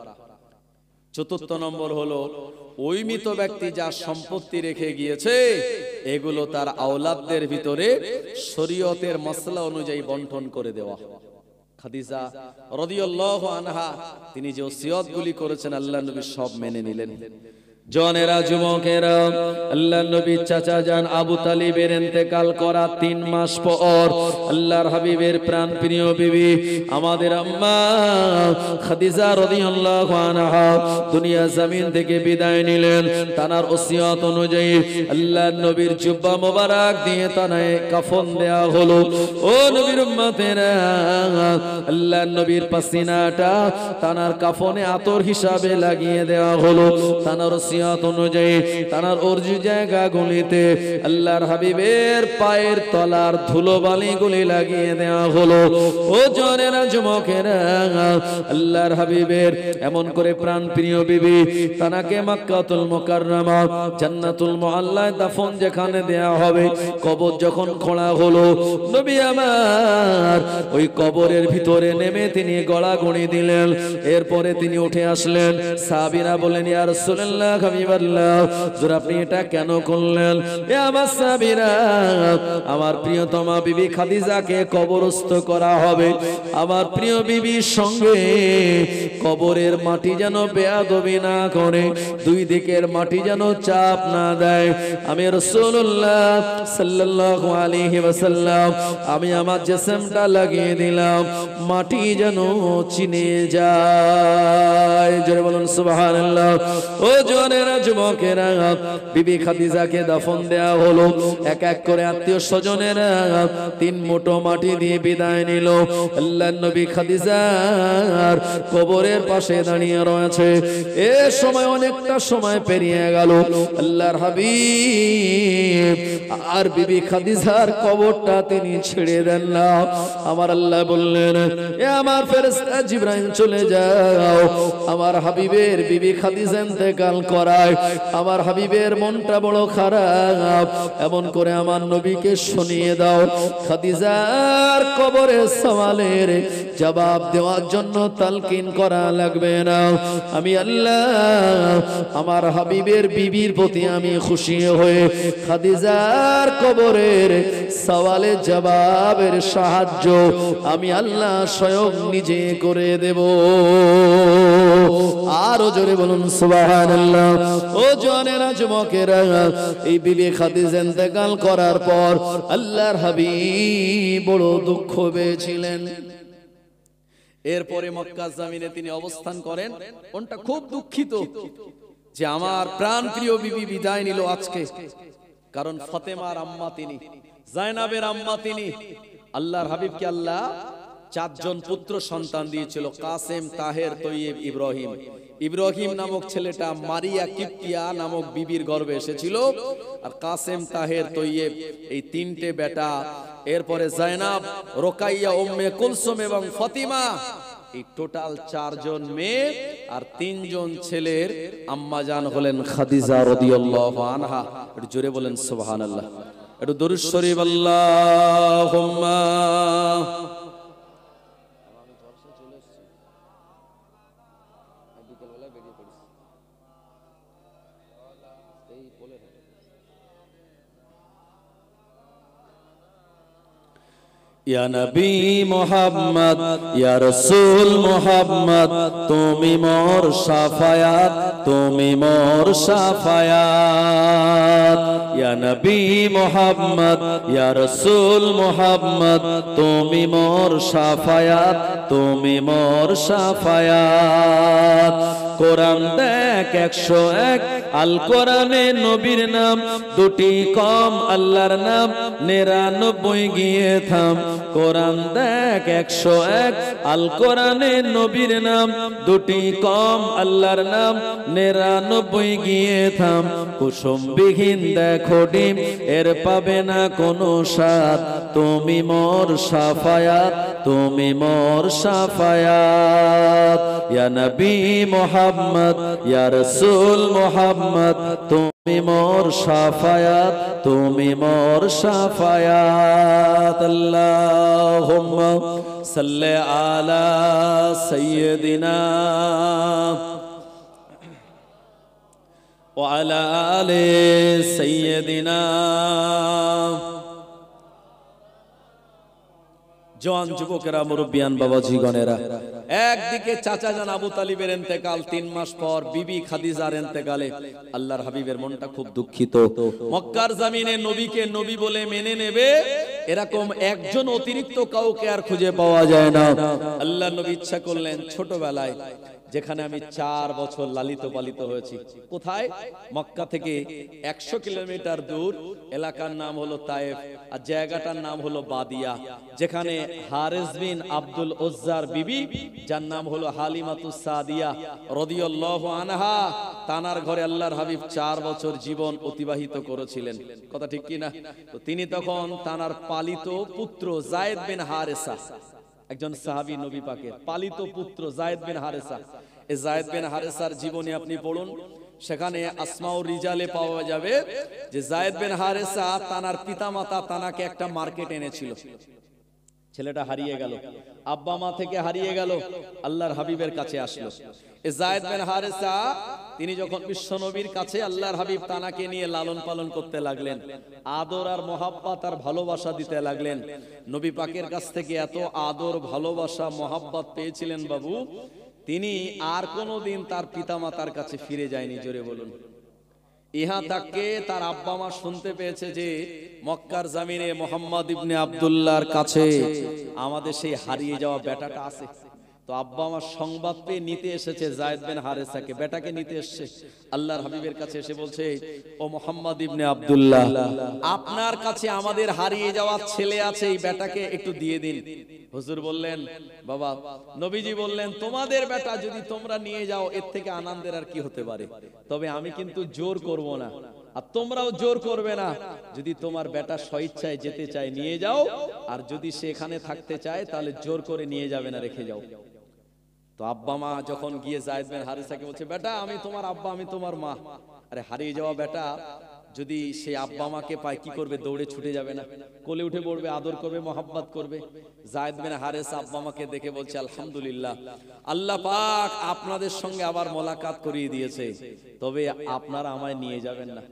4 নম্বর হলো ওই মৃত ব্যক্তি যা সম্পত্তি রেখে গিয়েছে এগুলো তার আওলাদদের ভিতরে শরীয়তের মাসলা অনুযায়ী বন্টন করে দেওয়া। খাদিজা রাদিয়াল্লাহু আনহা তিনি যে ওসিয়তগুলি করেছেন আল্লাহর নবী সব মেনে নিলেন। জনেরা, যুবকেরা, আল্লাহর নবীর চাচা জান আবু তালিবের ইন্তেকাল করা 3 মাস পর আল্লাহর হাবিবের প্রাণপ্রিয় বিবি আমাদের আম্মা খাদিজা রাদিয়াল্লাহু আনহা দুনিয়া জমিন থেকে বিদায় নিলেন। তার ওসিয়ত অনুযায়ী আল্লাহর নবীর জুব্বা মোবারক দিয়ে তানায় কাফন দেয়া হলো। ও নবীর উম্মতেরা, আল্লাহর নবীর পাসিনাটা তার কাফনে আতর হিসাবে লাগিয়ে দেওয়া হলো। তার ওসিয়ত অনুযায়ী তার অর্জু জায়গাগুলিতে আল্লাহর হাবিবের পায়ের তলার ধুলোবালি গুলি লাগিয়ে দেওয়া হলো। ও জনেরা, যুবকেরা, আল্লাহর হাবিবের এমন করে প্রাণপ্রিয় বিবি তানাকে মক্কাতুল মুকাররমা জান্নাতুল মুআল্লায় দাফন যেখানে দেয়া হবে, কবর যখন খোঁড়া হলো, নবী আমার ওই কবরের ভিতরে নেমে তিনি গড়াগড়ি দিলেন। এরপরে তিনি উঠে আসলেন। সাহাবীরা বলেন, ইয়া রাসূলুল্লাহ, হাবিবাল্লাহ, হুজুর আপনি এটা কেন করলেন? এ আমার সাহাবীরা, আমার প্রিয়তমা বিবি খাদিজাকে কবরস্থ করা হবে, আমার প্রিয় বিবির সঙ্গে কবরের মাটি যেন বেয়াদবি না করে, 2 দিকের মাটি যেন চাপ না দেয়। আমি রাসূলুল্লাহ সাল্লাল্লাহু আলাইহি ওয়াসাল্লাম আমি আমার জিসমটা লাগিয়ে দিলাম, মাটি যেন চিনে যায়। জোরে বলুন সুবহানাল্লাহ। ও জনেরা, যুবকেরা, বিবি খাদিজাকে দাফন দেয়া হলো। এক এক করে আত্মীয় স্বজনেরা 3 মুঠো মাটি দিয়ে বিদায় নিল। আল্লাহর নবী খাদিজার কবরের পাশে দাঁড়িয়ে রয়েছে। এ সময় অনেকটা সময় পেরিয়ে গেল। আল্লাহর হাবিব আর বিবি খাদিজার কবরটা তিনি ছেড়ে দেন না। আমার আল্লাহ বললেন, এ আমার ফেরেশতা জিবরাইল চলে যাও, আমার হাবিবের বিবি খাদিজা ইন্তেকাল করায় আমার হাবিবের মনটা বড় খারাপ, এমন করে আমার নবীকে শুনিয়ে দাও খাদিজার কবরের সওয়ালের জবাব দেওয়ার জন্য তালকিন করা লাগবে না। আমি আল্লাহ আমার হাবিবের বিবির প্রতি আমি খুশি হয়ে খাদিজার কবরের সওয়ালের জবাবের সাহায্য আমি আল্লাহ স্বয়ং নিজে করে দেব। আরো জোরে বলুন সুবহানাল্লাহ। ও জওয়ানেরা, যুবকেরা, এই বিবি খাদিজা ইন্তেকাল করার পর আল্লাহর হাবিব বড় দুঃখ পেয়েছিলেন। এরপরে মক্কা জমিনে তিনি অবস্থান করেন, মনটা খুব দুঃখিত যে আমার প্রাণ প্রিয় বিবি বিদায় নিল আজকে। কারণ ফাতেমার আম্মা তিনি, জায়নাবের আম্মা তিনি। আল্লাহর হাবিবকে আল্লাহ 4 জন পুত্র সন্তান দিয়েছিল, কাসেম, তাহের, তৈয়ব, ইব্রাহিম। ইব্রাহিম নামক ছেলেটা মারিয়া কিপ্তিয়া নামক বিবির গর্ভে এসেছিল, আর কাসেম, তাহের, তৈয়ব এই 3টে বেটা। এরপরে জায়নাব, রোকাইয়া, উম্মে কুলসুম এবং ফাতিমা, এই টোটাল 4 জন মেয়ে আর 3 জন ছেলের আম্মা জান হলেন খাদিজা রাদিয়াল্লাহু আনহা। একটু জোরে বলেন সুবহানাল্লাহ। একটু দরুদ শরীফ আল্লাহুম্মা। ইয়া নবী মুহাম্মদ, ইয়া রাসূল মুহাম্মদ, তুমি মোর শাফায়াত, তুমি মোর শাফায়াত। ইয়া নবী মুহাম্মদ, ইয়া রাসূল মুহাম্মদ, তুমি মোর শাফায়াত, তুমি মোর শাফায়াত। কোরআন দেখ 101, আল কোরআনে নবীর নাম 2টি কম, আল্লাহর নাম 99 গিয়ে থাম। কোরআন দেখ 101, আল কোরআনে নবীর নাম 2টি কম, আল্লাহর নাম 99 গিয়ে থাম। কুসুমবিহীন দেখো ডিম, এর পাবে না কোনো স্বাদ, তুমি মোর শাফায়াত, তুমি মোর শাফায়াত। ইয়া নবী মুহাম্মদ, ইয়া রাসূল মুহাম্মদ, তুমি মোর শাফায়াত, তুমি মোর শাফায়াত। আল্লাহুম্মা সাল্লি আলা সাইয়্যিদিনা ওয়া আলা আলি সাইয়্যিদিনা। জওয়ান যুবকেরা, মুরব্বিয়ান, বাবাজি গণেরা, একদিকে চাচা জান আবু তালিবের ইন্তেকাল, 3 মাস পর বিবি খাদিজার ইন্তেকালে আল্লাহর হাবিবের মনটা খুব দুঃখিত। মক্কার জমিনে নবীকে নবী বলে মেনে নেবে এরকম একজন অতিরিক্ত কাউকে আর খুঁজে পাওয়া যায় না। আল্লাহ নবী ইচ্ছা করলেন ছোটবেলায়, যেখানে আমি 4 বছর লালিত পালিত হয়েছি, কোথায়? মক্কা থেকে 100 কিলোমিটার দূর এলাকার নাম হলো তায়েফ, আর জায়গাটার নাম হলো বাদিয়া, যেখানে হারিস বিন আব্দুল উজ্জার বিবি, যার নাম হলো হালিমাতুস সাদিয়া রাদিয়াল্লাহু আনহা, তানার ঘরে আল্লাহর হাবিব 4 বছর জীবন অতিবাহিত করেছিলেন। কথা ঠিক কি না? তো তিনি তখন তানার পালিত পুত্র যায়েদ বিন হারেসা, একজন সাহাবী নবী পাকের পালিত পুত্র যায়েদ বিন হারেসা। এই যায়েদ বিন হারেসার জীবনী আপনি পড়ুন, সেখানে আসমাউর রিজালে পাওয়া যাবে যে যায়েদ বিন হারেসা তানার পিতামাতা তানাকে একটা মার্কেট এনেছিল। ছেলেটা হারিয়ে গেল, আব্বা মা থেকে হারিয়ে গেল, আল্লাহর হাবিবের কাছে আসলো। এই যায়েদ বিন হারেসা তিনি যখন বিশ্ব নবীর কাছে, আল্লাহর হাবিব তানাকে নিয়ে লালন পালন করতে লাগলেন, আদর আর মহাব্বত আর ভালোবাসা দিতে লাগলেন। নবী পাকের কাছ থেকে এত আদর, ভালোবাসা, মহাব্বত পেয়েছিলেন বাবু, তিনি আর কোনোদিন তার পিতামাতার কাছে ফিরে যায়নি। জোরে বলুন। ইহা তাকে তার আব্বা মা শুনতে পেয়েছে যে মক্কার জমিনে মুহাম্মদ ইবনে আব্দুল্লাহর কাছে আমাদের সেই হারিয়ে যাওয়া বেটাটা আছে। তো আব্বা আমার সংবাদ পেয়ে নিতে এসেছে যায়েদ বিন হারেসাকে, বেটাকে নিতে এসেছে। আল্লাহর হাবিবের কাছে এসে বলছে, ও মুহাম্মদ ইবনে আব্দুল্লাহ, আপনার কাছে আমাদের হারিয়ে যাওয়া ছেলে আছে, এই বেটাকে একটু দিয়ে দিন। হুজুর বললেন, বাবা, নবীজি বললেন, তোমাদের বেটা যদি তোমরা নিয়ে যাও, এর থেকে আনন্দের আর কি হতে পারে? তবে আমি কিন্তু জোর করব না, আর তোমরাও জোর করবে না। যদি তোমার বেটা স্বেচ্ছায় যেতে চায় নিয়ে যাও, আর যদি সে এখানে থাকতে চায় তাহলে জোর করে নিয়ে যাবে না, রেখে যাও। তো তো আব্বা মা যখন গিয়ে যায়েদ বিন হারেসাকে বলছে, বেটা আমি তোমার আব্বা, আমি তোমার মা। আরে হারিয়ে যাওয়া বেটা যদি সে আব্বা মাকে পায় কি করবে? দৌড়ে ছুটে যাবে না? কোলে উঠে পড়বে, আদর করবে, মহব্বত করবে। যায়েদ বিন হারেসা আব্বা মাকে দেখে বলছে, আলহামদুলিল্লাহ, আল্লাহ পাক আপনাদের সঙ্গে আবার মোলাকাত করিয়ে দিয়েছে, তবে আপনারা আমায় নিয়ে যাবেন না।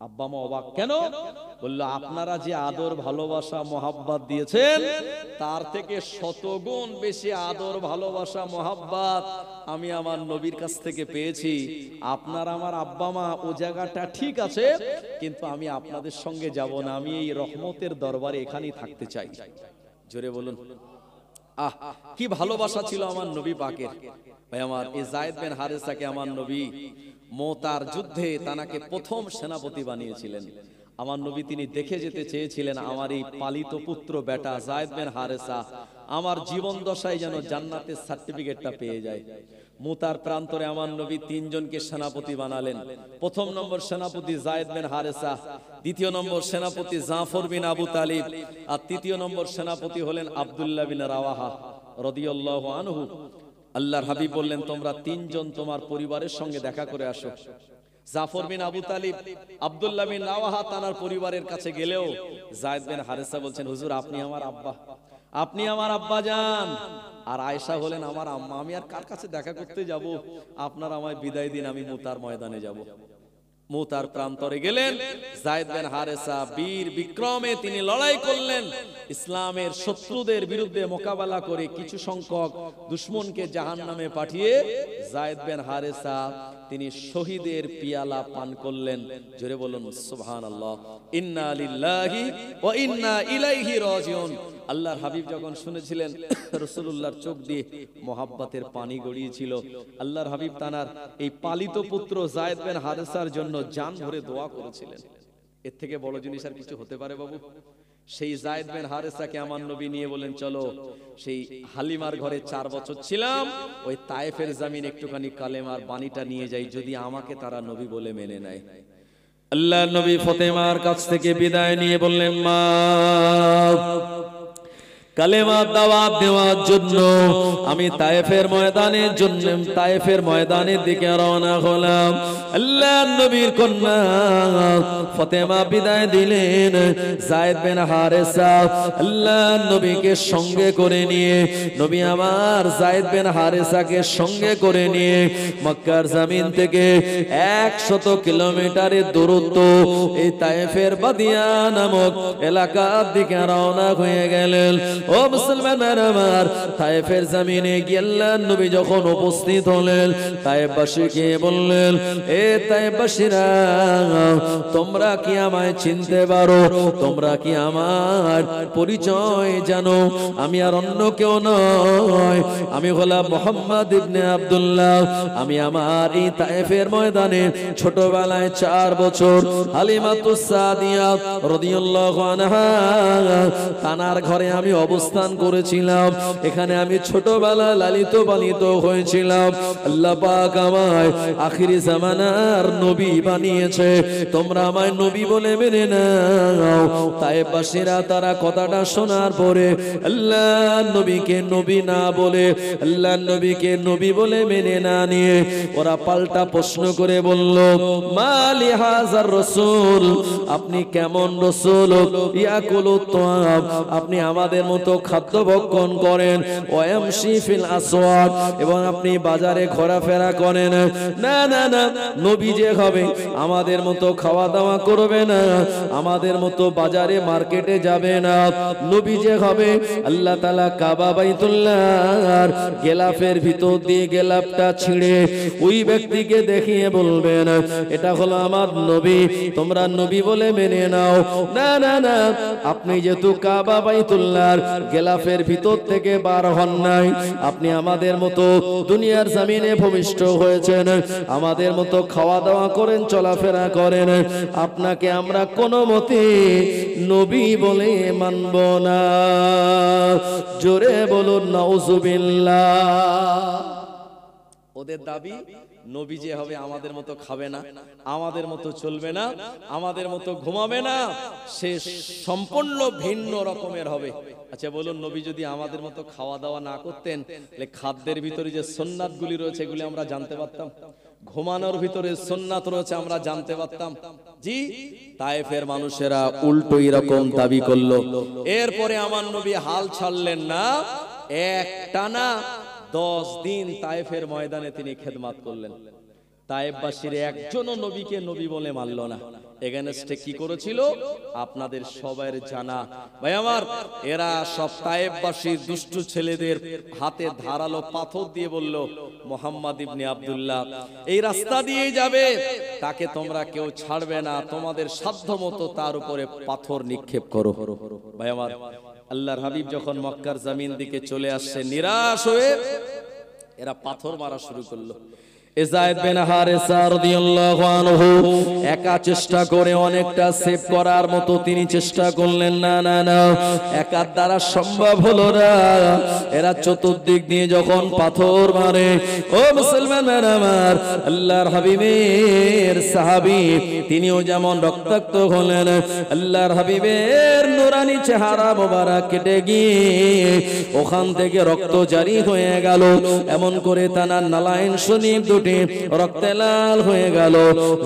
আব্বা মা অবাক, কেন? বলল, আপনারা যে আদর ভালোবাসা মহাব্বত দিয়েছেন তার থেকে শতগুণ বেশি আদর ভালোবাসা মহাব্বত আমি আমার নবীর কাছ থেকে পেয়েছি। আপনার আমার আব্বা মা ও জায়গাটা ঠিক আছে, কিন্তু আমি আপনাদের সঙ্গে যাব না, আমি এই রহমতের দরবারে এখানেই থাকতে চাই। জোরে বলুন আহ, কি ভালোবাসা ছিল আমার নবী পাকের। ভাই আমার, এই যায়েদ বিন হারেসাকে আমার নবী মুতার যুদ্ধে তানাকে প্রথম সেনাপতি বানিয়েছিলেন। আমার নবী তিনি দেখে যেতে চেয়েছিলেন আমার এই পালিত পুত্র বেটা যায়েদ বিন হারেসা আমার জীবন দশায় যেন জান্নাতের সার্টিফিকেটটা পেয়ে যায়। মুতার প্রান্তরে আমার নবী তিনজনকে সেনাপতি বানালেন। প্রথম নম্বর সেনাপতি যায়েদ বিন হারেসা, দ্বিতীয় নম্বর সেনাপতি জাফর বিন আবু তালিব, আর তৃতীয় নম্বর সেনাপতি হলেন আব্দুল্লাহ বিন রাওয়াহা রাদিয়াল্লাহু আনহু। আল্লাহর হাবিব বললেন, তোমরা তিনজন তোমার পরিবারের সঙ্গে দেখা করে আসো। জাফর বিন আবু তালিব, আব্দুল্লাহ বিন রাওয়াহা তার পরিবারের কাছে গেলেও যায়েদ বিন হারেসা বলছেন, হুজুর আপনি আমার আব্বা, আপনি আমার আব্বা জান। আর আয়েশা হলেন আমার আম্মা, আমি আর কার কাছে দেখা করতে যাব? আপনারা আমায় বিদায় দিন, আমি মুতার ময়দানে যাব। মুতার প্রান্তরে গেলেন যায়েদ বিন হারেসা, বীর বিক্রমে তিনি লড়াই করলেন। ইসলামের শত্রুদের বিরুদ্ধে মোকাবেলা করে কিছু সংখ্যক দুশমনকে জাহান্নামে পাঠিয়ে যায়েদ বিন হারেসা তিনি শহীদের পিয়ালা পান করলেন। জোরে বলুন সুবহানাল্লাহ। ইন্না লিল্লাহি ওয়া ইন্না ইলাইহি রাজিউন। আল্লাহর হাবিব যখন শুনেছিলেন রাসূলুল্লাহর চোখ দিয়ে মহাব্বতের পানি গড়িয়েছিল, আল্লাহর হাবিব তানার এই পালিত পুত্র যায়েদ বিন হারেসার জন্য জান ভরে দোয়া করেছিলেন। এর থেকে বড় জিনিস আর কিছু হতে পারে বাবু? সেই যায়েদ বিন হারেসাকে আমার নবী নিয়ে বলেন, চলো সেই হালিমার ঘরে 4 বছর ছিলাম, ওই তায়েফের জমিন একটুখানি কালেমার বাণীটা নিয়ে যাই, যদি আমাকে তারা নবী বলে মেনে নেয়। আল্লাহ নবী ফাতেমার কাছ থেকে বিদায় নিয়ে বললেন, মা কালেমা দাওয়াত দেওয়ার জন্য আমি তায়েফের ময়দানের দিকে রওনা হলাম। আল্লাহর নবীর কন্যা ফাতেমা বিদায় দিলেন। যায়েদ বিন হারেসা আল্লাহর নবীকে সঙ্গে করে নিয়ে, নবী আমার যায়েদ বিন হারেসাকে সঙ্গে করে নিয়ে মক্কার জমিন থেকে 100 কিলোমিটারের দূরত্ব এই তায়েফের বাদিয়া নামক এলাকার দিকে রওনা হয়ে গেলেন। ও মুসলমানের আমার, তায়েফের জমিনে গিয়ে আল্লাহর নবী যখন উপস্থিত হলেন, তায়েফবাসীকে বললেন, এ তায়েফবাসীরা, তোমরা কি আমায় চিনতে পারো? তোমরা কি আমার পরিচয় জানো? আমি আর অন্য কেউ নয়, আমি হলাম মুহাম্মদ ইবনে আব্দুল্লাহ। আমি আমার এই তায়েফের ময়দানে ছোটবেলায় 4 বছর হালিমাতুস সাদিয়া রাদিয়াল্লাহু আনহা তানার ঘরে আমি অবস্থান করেছিলাম। এখানে আমি ছোটবেলায় লালিত পালিত হয়েছিলাম। আল্লাহ পাক আমায় আখিরি জামানার নবী বানিয়েছে, তোমরা আমায় নবী বলে মেনে নাও। তায়েফবাসীরা তারা কথাটা শোনার পরে আল্লাহ নবীকে নবী না বলে, আল্লাহ নবীকে নবী বলে মেনে না নিয়ে ওরা পাল্টা প্রশ্ন করে বলল, মালি হাজার রাসূল, আপনি কেমন রাসূল? ইয়াকুলুত তাআম, আপনি আমাদের মতো খাদ্য ভক্ষণ করেন, ওয়ামশি ফিল আসওয়াক, এবং আপনি বাজারে ঘোরাফেরা করেন। না না না, নবী যে হবে আমাদের মতো খাওয়া দাওয়া করবে না, আমাদের মতো বাজারে মার্কেটে যাবে না। নবী যে হবে আল্লাহ তাআলা কাবা বাইতুল্লাহর গেলাফের ভিতর দিয়ে গেলাফটা ছিঁড়ে ওই ব্যক্তিকে দেখিয়ে বলবেন, এটা হলো আমার নবী, তোমরা নবী বলে মেনে নাও। না না না, আপনি যেহেতু কাবা বাইতুল্লাহর গেলাফের ভিতর থেকে বার হন নাই, আপনি আমাদের মতো দুনিয়ার জমিনে ভূমিষ্ঠ হয়েছেন, আমাদের মতো খাওয়া দাওয়া করেন, চলাফেরা করেন, আপনাকে আমরা কোনো মতে নবী বলে মানব না। জোরে বলুন নাউজুবিল্লাহ। ওদের দাবি নবী যে হবে আমাদের মতো খাবে না, আমাদের মতো চলবে না, আমাদের মতো ঘুমাবে না, সে সম্পূর্ণ ভিন্ন রকমের হবে। আচ্ছা বলুন, নবী যদি আমাদের মতো খাওয়া দাওয়া না করতেন, তাহলে খাদ্যের ভিতরে যে সুন্নাতগুলি রয়েছে এগুলি আমরা জানতে পারতাম? ঘুমানোর ভিতরে সুন্নাত রয়েছে আমরা জানতে পারতাম? জি, তায়েফের মানুষেরা উল্টো এরকম দাবি করলো। এরপরে আমার নবী হাল ছাড়লেন না, একটানা 10 দিন তায়েফের ময়দানে তিনি খেদমত করলেন। তায়েফবাসীর একজনও নবীকে নবী বলে মানল না। এগেনস্টে কি করেছিল আপনাদের সবার জানা। ভাই আমার, এরা সব তায়েফবাসীর দুষ্টু ছেলেদের হাতে ধারালো পাথর দিয়ে বলল, মুহাম্মদ ইবনে আব্দুল্লাহ এই রাস্তা দিয়ে যাবে, তাকে তোমরা কেউ ছাড়বে না, তোমাদের সাধ্যমতো তার উপরে পাথর নিক্ষেপ করো। ভাই আমার, আল্লাহর হাবিব যখন মক্কার জমিন দিকে চলে আসছে নিরাশ হয়ে, এরা পাথর মারা শুরু করলো। যায়েদ বিন হারেসা রাদিয়াল্লাহু আনহু একা চেষ্টা করে অনেকটা সেভ করার মতো তিনি চেষ্টা করলেন, না না না, একার দ্বারা সম্ভব হলো না। এরা চতুর্দিক দিয়ে যখন পাথর মারে, ও মুসলমান আমার, আল্লাহর হাবিবের সাহাবী তিনিও যেমন রক্তাক্ত হলেন। আল্লাহর হাবিবের নুরানি চেহারা মোবারক কেটে গিয়ে ওখান থেকে রক্ত জারি হয়ে গেল। এমন করে তানার নালাইন শরীফ রক্তে লাল হয়ে গেল।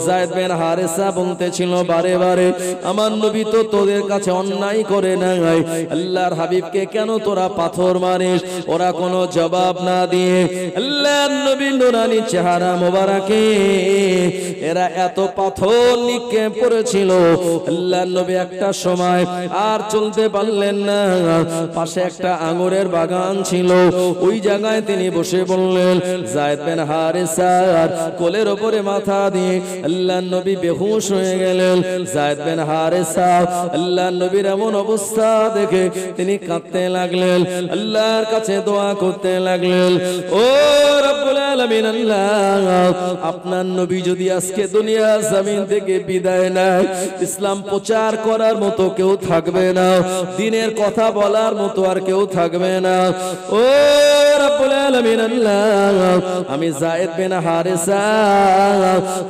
যায়েদ বিন হারেসা বলতেছিল বারে বারে, আমার নবী তো তোদের কাছে অন্যায় করে নাই, আল্লাহর হাবিবকে কেন তোরা পাথর মারিস? ওরা কোনো জবাব না দিয়ে আল্লাহর নবীর নুরানি চেহারা মোবারকে এরা এত পাথর নিক্ষেপ করেছিল, আল্লাহর নবী একটা সময় আর চলতে পারলেন না। পাশে একটা আঙুরের বাগান ছিল, ওই জায়গায় তিনি বসে বললেন। যায়েদ বিন হারেসা কোলের উপরে মাথা দিয়ে আল্লাহর নবী বেহুশ হয়ে গেলেন। যায়েদ বিন হারেসা আল্লাহর নবীর এমন অবস্থা দেখে তিনি কাঁদতে লাগলেন, আল্লাহর কাছে দোয়া করতে লাগলেন, ও রব্বুল আলামিন, আল্লাহ আপনার নবী যদি আজকে দুনিয়ার জমিন থেকে বিদায় নেয়, ইসলাম প্রচার করার মতো কেউ থাকবে না, দ্বীনের কথা বলার মতো আর কেউ থাকবে না। ও রব্বুল আলামিন, আল্লাহ আমি যায়েদ বিন হারেসা,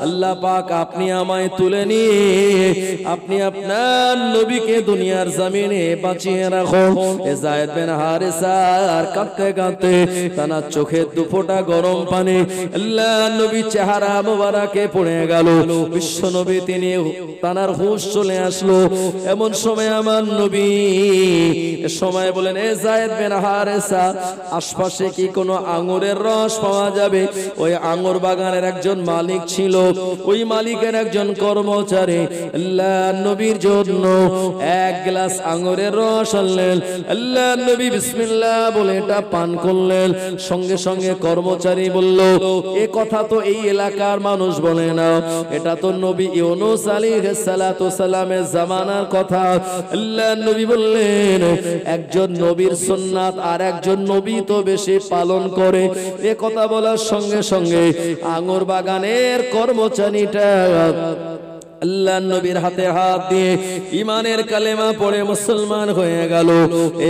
আল্লাহ পাক আপনি আমায় তুলে নিয়ে আপনি আপনার নবীকে দুনিয়ার জমিনে বাঁচিয়ে রাখো। যায়েদ বিন হারেসা আর কাঁদতে কাঁদতে তার চোখে দুফোঁটা গরম পানি আল্লাহর নবী চেহারা মোবারকে পড়ে গেল। বিশ্ব নবী তিনি তার হুঁশ চলে আসলো। এমন সময় আমার নবী সময় বলেন, এ যায়েদ বিন হারেসা, আশপাশে কি কোনো আঙ্গুরের রস পাওয়া যাবে? ওই আঙ্গুর বাগানের একজন মালিক ছিল, ওই মালিকের একজন কর্মচারী আল্লাহর নবীর জন্য এক গ্লাস আঙ্গুরের রস আনলেন। আল্লাহর নবী বিসমিল্লাহ বলে এটা পান করলেন। সঙ্গে সঙ্গে কর্মচারী বলল, এ কথা তো এই এলাকার মানুষ বলে না, এটা তো নবী ইউনূস আলাইহিস সালাতু সালামের জামানার কথা। আল্লাহর নবী বললেন, একজন নবীর সুন্নাত আর একজন নবী তো বেশি পালন করে। এ কথা বলার সঙ্গে সঙ্গে আঙ্গুর বাগানের কর্মচারীটা আল্লাহর নবীর হাতে হাত দিয়ে ঈমানের কালেমা পড়ে মুসলমান হয়ে গেল।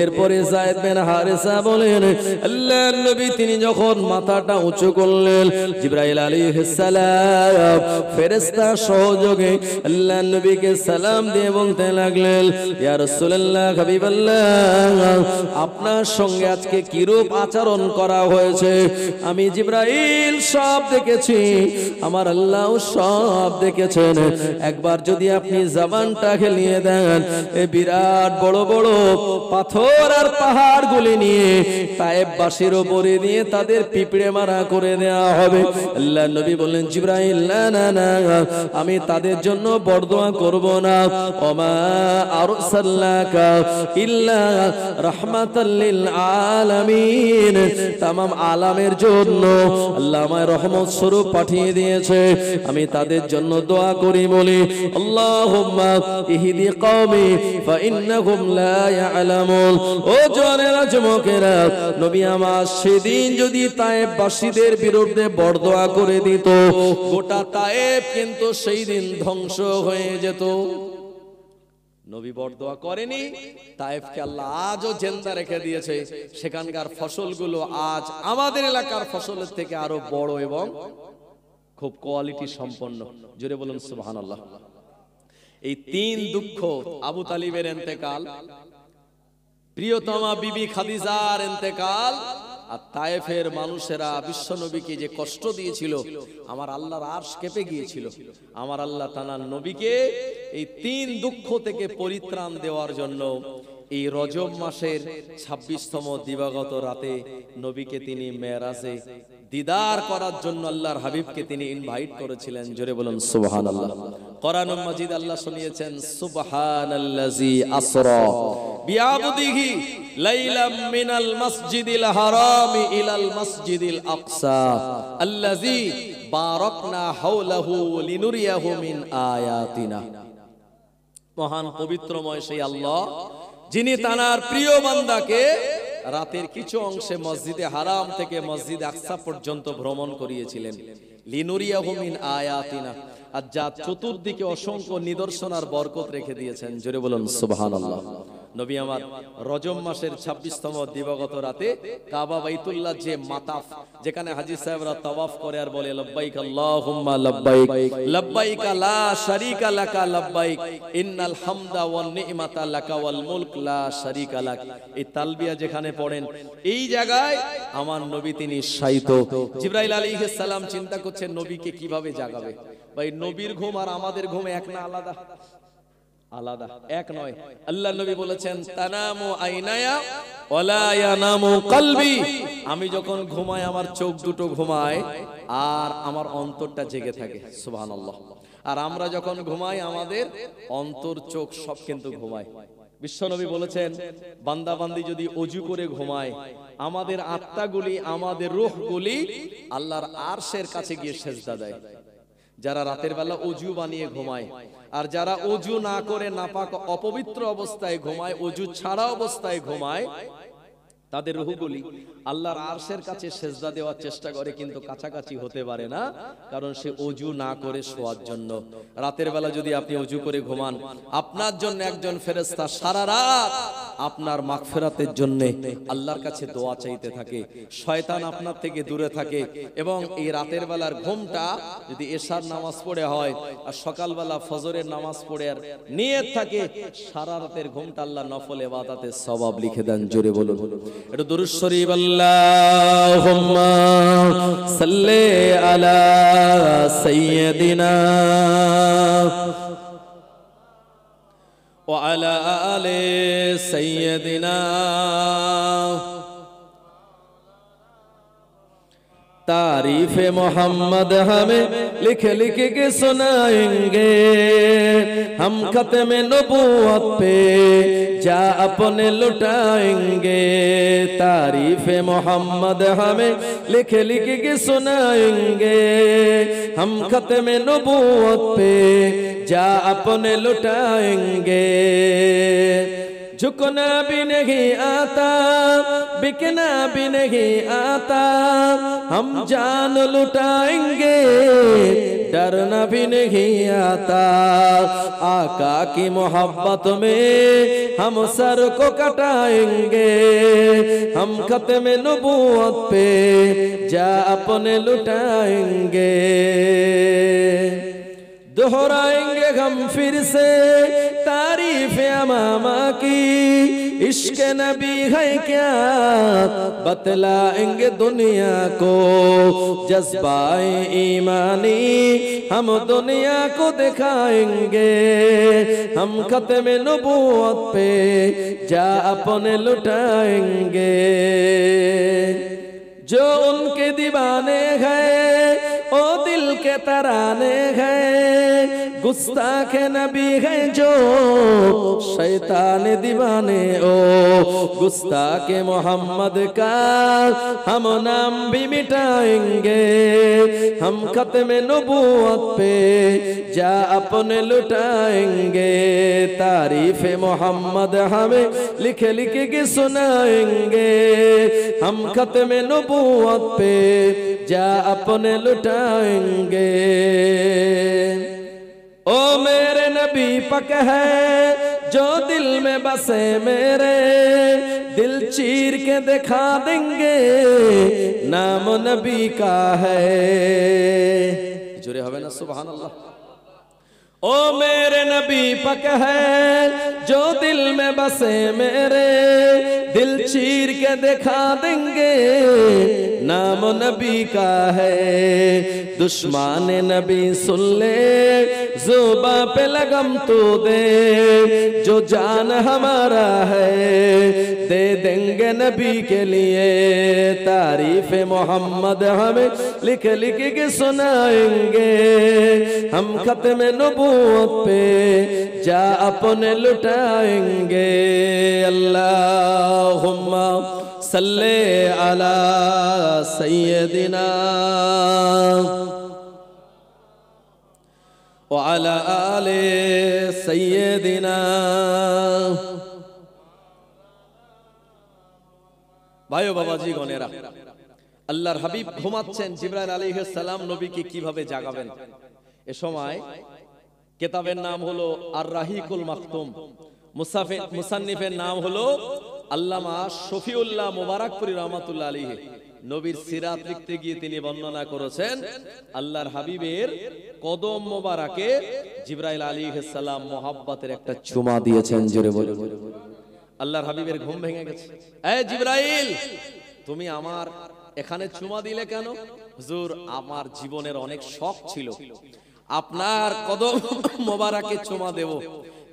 এরপরে যায়েদ বিন হারেসা বলেন, আল্লাহর নবী তিনি যখন মাথাটা উঁচু করলেন, জিবরাইল আলাইহিস সালাম ফেরেশতা সহযোগে আল্লাহর নবীকে সালাম দিয়ে বলতে লাগলেন, ইয়া রাসূলুল্লাহ, হাবিবাল্লাহ, আপনার সঙ্গে আজকে কিরূপ আচরণ করা হয়েছে আমি জিবরাইল সব দেখেছি, আমার আল্লাহ সব দেখেছেন। একবার যদি আপনি জবানটা খেলিয়ে দেন, এই বিরাট বড় বড় পাথর আর পাহাড় গুলি নিয়ে তায়েফবাসীর উপরে দিয়ে তাদের পিঁপড়ে মারা করে দেওয়া হবে। আল্লাহর নবী বললেন, জিবরাইল, না না না, আমি তাদের জন্য বরদোয়া করব না। ওমা আরসালনাকা ইল্লা রাহমাতাল লিল আলামিন, তামাম আলামের জন্য আল্লাহ আমায় রহমত স্বরূপ পাঠিয়ে দিয়েছে, আমি তাদের জন্য দোয়া করি বলি, আল্লাহুম্মা ইহদি কওমি ফাইন্নাহুম লা ইয়ালামুন। ও জওয়ানেরা, যুবকেরা, নবী আমার সেদিন যদি তায়েফবাসীদের বিরুদ্ধে বরদোয়া করে দিত, গোটা তায়েফ কিন্তু সেই দিন ধ্বংস হয়ে যেত। নবী বরদোয়া করেনি, তায়েফকে আল্লাহ আজও জিন্দা রেখে দিয়েছে। সেখানকার ফসলগুলো আজ আমাদের এলাকার ফসলের থেকে আরো বড় এবং খুব কোয়ালিটি সম্পন্ন। জোরে বলুন সুবহানাল্লাহ। এই 3 দুঃখ, আবু তালিবের ইন্তেকাল, প্রিয়তমা বিবি খাদিজার ইন্তেকাল, আর তায়েফের মানুষেরা বিশ্বনবীকে যে কষ্ট দিয়েছিল, আমার আল্লাহর আরশ কেঁপে গিয়েছিল। আমার আল্লাহ তাআলার নবীকে এই 3 দুঃখ থেকে পরিত্রাণ দেওয়ার জন্য এই রজব মাসের 26তম দিবাগত রাতে নবীকে তিনি মেরাজে দিদার করার জন্য আল্লাহর হাবিবকে তিনি ইনভাইট করেছিলেন। জোরে বলুন সুবহানাল্লাহ। কোরআনুল মাজিদ আল্লাহ শুনিয়েছেন, সুবহানাল্লাযী আসরা বিআবদিহি লাইলাম মিনাল মাসজিদিল হারামি ইলাল মাসজিদিল আকসা আল্লাযী বারাকনা হাওলাহু লিনুরিয়াহু মিন আয়াতিনা। মহান পবিত্রময় সেই আল্লাহ, যিনি তার প্রিয় বান্দাকে রাতের কিছু অংশে মসজিদে হারাম থেকে মসজিদে আকসা পর্যন্ত ভ্রমণ করিয়েছিলেন। লিনুরিয়াহু মিন আয়াতিনা, আর যা চতুর্দিকে অসংখ্য নিদর্শন আর বরকত রেখে দিয়েছেন। জোরে বলুন সুবহানাল্লাহ। নবী আমার রজব মাসের 26তম দিবাগত রাতে কাবা বাইতুল্লাহ যে মাতাফ, যেখানে হাজী সাহেবরা তাওয়াফ করে আর বলে লব্বাইক আল্লাহুম্মা লব্বাইক লব্বাইক লা শারীকা লাকা লব্বাইক ইন্নাল হামদা ওয়ান নি'মাতা লাকা ওয়াল মুলক লা শারীকা লাক, এই তালবিয়া যেখানে পড়েন, এই জায়গায় আমার নবী তিনি শায়িত। জিবরাইল আলাইহিস সালাম চিন্তা করছেন নবীকে কিভাবে জাগাবে। ভাই, নবীর ঘুম আর আমাদের ঘুম এক না আলাদা? আলাদা, এক নয়। আল্লাহ নবী বলেছেন, তানামু আইনায়া ওয়ালা ইয়ানামু কলবি, আমি যখন ঘুমাই আমার চোখ দুটো ঘুমায় আর আমার অন্তরটা জেগে থাকে। সুবহানাল্লাহ। আর আমরা যখন ঘুমাই আমাদের অন্তর চোখ সব কিন্তু ঘুমায়। বিশ্বনবী বলেছেন, বান্দা বান্দি যদি ওযু করে ঘুমায়, আমাদের আত্মাগুলি, আমাদের রূহগুলি আল্লাহর আরশের কাছে গিয়ে সিজদা দেয়। যারা রাতের বেলা ওযু বানিয়ে ঘুমায়, আর যারা ওযু না করে নাপাক অপবিত্র অবস্থায় ঘুমায়, ওযু ছাড়া অবস্থায় ঘুমায়, তাদের রূহগুলি আল্লাহর আরশের কাছে সিজদা দেওয়ার চেষ্টা করে, কিন্তু কাছাকাছি হতে পারে না, কারণ সে ওযু না করে শোয়ার জন্য। রাতের বেলা যদি আপনি ওযু করে ঘুমান, আপনার জন্য একজন ফেরেশতা সারা রাত আপনার মাগফিরাতের জন্য আল্লাহর কাছে দোয়া চাইতে থাকে। শয়তান আপনার থেকে দূরে থাকে। এবং এই রাতের বেলার ঘুমটা যদি এশার নামাজ পড়ে হয় আর সকালবেলা ফজরের নামাজ পড়ে আর নিয়ত থাকে, সারা রাতের ঘুমটা আল্লাহ নফল ইবাদতের সওয়াব লিখে দেন। জোরে বলুন একটু দুরূদ শরীফ। আল্লাহুম্মা সাল্লি আলা সাইয়্যিদিনা ওয়া আলা আলি সাইয়্যিদিনা। तारीफ मोहम्मद हमें लिख लिख के सुनाएंगे, हम खत्म नबूवत पे जा अपने लुटाएंगे। तारीफ मोहम्मद हमें लिख लिख के सुनाएंगे, हम खत्म नबूवत पे जा अपने लुटाएंगे। झुकना भी नहीं आता, बिकना भी नहीं आता, हम जान लुटाएंगे, डरना भी नहीं आता। आका की मोहब्बत में हम सर को कटाएंगे, हम खत्म नबूवत पे जा अपने लुटाएंगे। दोहराएंगे हम फिर से तारीफ अमामा की, इश्क नबी है क्या बतलाएंगे दुनिया को। जज्बाए ईमानी हम दुनिया को दिखाएंगे, हम खत्म नबूवत पे जा अपने लुटाएंगे। जो उनके दीवाने हैं ओ दिल के तराने हैं, गुस्ताख नबी है जो शैतान दीवाने ओ। गुस्ताख मोहम्मद का हम नाम भी मिटाएंगे, हम खत्म नबूवत पे जा अपने लुटाएंगे। तारीफ मोहम्मद हमें लिख लिख के सुनाएंगे, हम खत्म नबूवत पे जा अपने लुटाएंगे। ओ मेरे नबी पक है जो दिल में बसे मेरे, दिल चीर के दिखा देंगे नाम नबी का है। জোরে হবে না সুবহানাল্লাহ। ओ मेरे नबी पक है जो दिल में बसे मेरे, दिल चीर के दिखा देंगे नाम नबी का है। दुश्मन नबी सुन ले जुबा पे लगम तू दे, जो जान हमारा है दे देंगे नबी के लिए। तारीफ मोहम्मद हमें लिख लिख के सुनाएंगे, हम खत्म नबूवत पे जा अपने लुटाएंगे। अल्लाहुम्मा सल्ले अला सय्यदिना व अला आले सय्यदिना। ভাইও বাবাজি গনেরা, আল্লাহর হাবিব ঘুমাচ্ছেন, জিবরাইল আলাইহিস সালাম নবীকে কিভাবে জাগাবেন? এ সময় কিতাবের নাম হলো আর রাহিকুল মাকতুম, মুসান্নিফের নাম হলো আল্লামা শফিউল্লাহ মুবারকপুরি রহমাতুল্লাহ আলাইহি। নবীর সিরাত লিখতে গিয়ে তিনি বর্ণনা করেছেন আল্লাহর হাবিবের কদম মোবারকে জিবরাইল আলাইহিস সালাম মোহাব্বতের একটা চুমা দিয়েছেন। জোরে বলুন। আল্লাহর হাবিবের ঘুম ভেঙে গেছে। এ জিবরাইল, তুমি আমার এখানে চুমা দিলে কেন? হুজুর, আমার জীবনের অনেক শখ ছিল আপনার কদম মোবারকে চুমা দেব,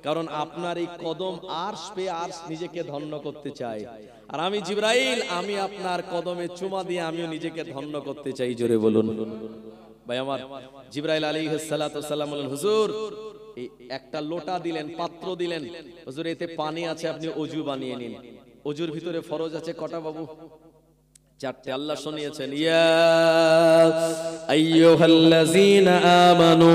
কারণ আপনার এই কদম আরশ পেয়ে আরশ নিজেকে ধন্য করতে চাই। আর আমি জিবরাইল, আমি আপনার কদমে চুমা দিয়ে আমিও নিজেকে ধন্য করতে চাই। জোরে বলুন। ভাই আমার, জিবরাইল আলাইহিস সালাতু সালাম বলেন, হুজুর এই একটা লোটা দিলেন, পাত্র দিলেন, হুজুর এতে পানি আছে, আপনি ওযু বানিয়ে নিন। ওযুর ভিতরে ফরজ আছে কটা বাবু? চারটে। আল্লাহ শুনিয়েছেন, ইয়া আইয়ুহাল্লাযীনা আমানু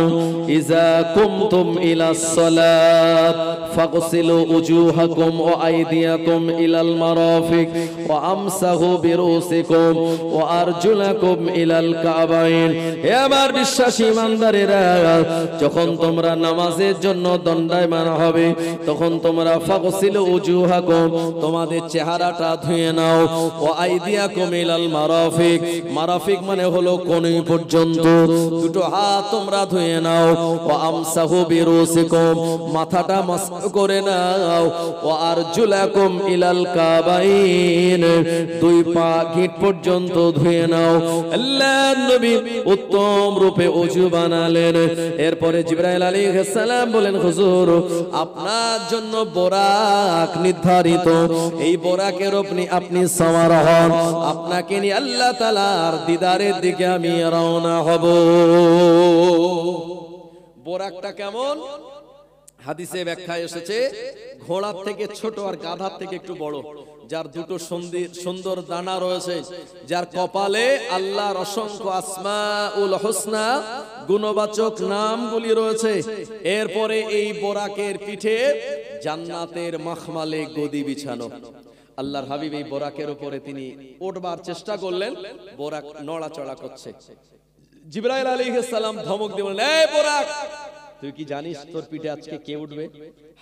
ইযা কুমতুম ইলাস সালাত ফাগসিলু উজুহাকুম ওয়া আইদিয়াকুম ইলাল মারাফিক ওয়া আমসাহু বিরুসিকুম ওয়া আরজুলাকুম ইলাল কাবাইন। হে আমার বিশ্বাসী ইমানদারেরা, যখন তোমরা নামাজের জন্য দণ্ডায়মান হবে, তখন তোমরা ফাগসিলু উজুহাকুম, তোমাদের চেহারাটা ধুয়ে নাও, ওয়া আইদিয়াকুম ইলাল মারাফিক, মারাফিক মানে হলো কোণী পর্যন্ত, দুটো হাত তোমরা ধুয়ে নাও। ওয়া আমসাহু বিরুসিকুম, মাথাটা মাসহ করে নাও। ওয়া আরজুলাকুম ইলাল কাবাইন, দুই পা গিঁট পর্যন্ত ধুয়ে নাও। আল্লাহর নবী উত্তম রূপে ওযু বানালেন। এরপরে জিবরাইল আলাইহিস সালাম বলেন, হুজুর আপনার জন্য বোরাক নির্ধারিত, এই বোরাকের আপনি সওয়ার হন, আপনাকে নিয়ে আল্লাহ তাআলার দিদারের দিকে আমি রওনা হব। বোরাকটা কেমন? হাদিসে ব্যাখ্যা এসেছে, ঘোড়ার থেকে ছোট আর গাধার থেকে একটু বড়, যার দুটো সুন্দর দানা রয়েছে, যার কপালে আল্লাহর অসংখ্য আসমাউল হোসনা গুণবাচক নামগুলি রয়েছে। এরপরে এই বোরাকের পিঠে জান্নাতের মাখমালে গদি বিছানো। আল্লাহর হাবিব এই বোরাকের উপরে তিনি উঠবার চেষ্টা করলেন, বোরাক নড়াচড়া করছে। জিবরাইল আলাইহিস সালাম ধমক দিয়ে বললেন, এই বোরাক, তুই কি জানিস তোর পিঠে আজকে কে উঠবে?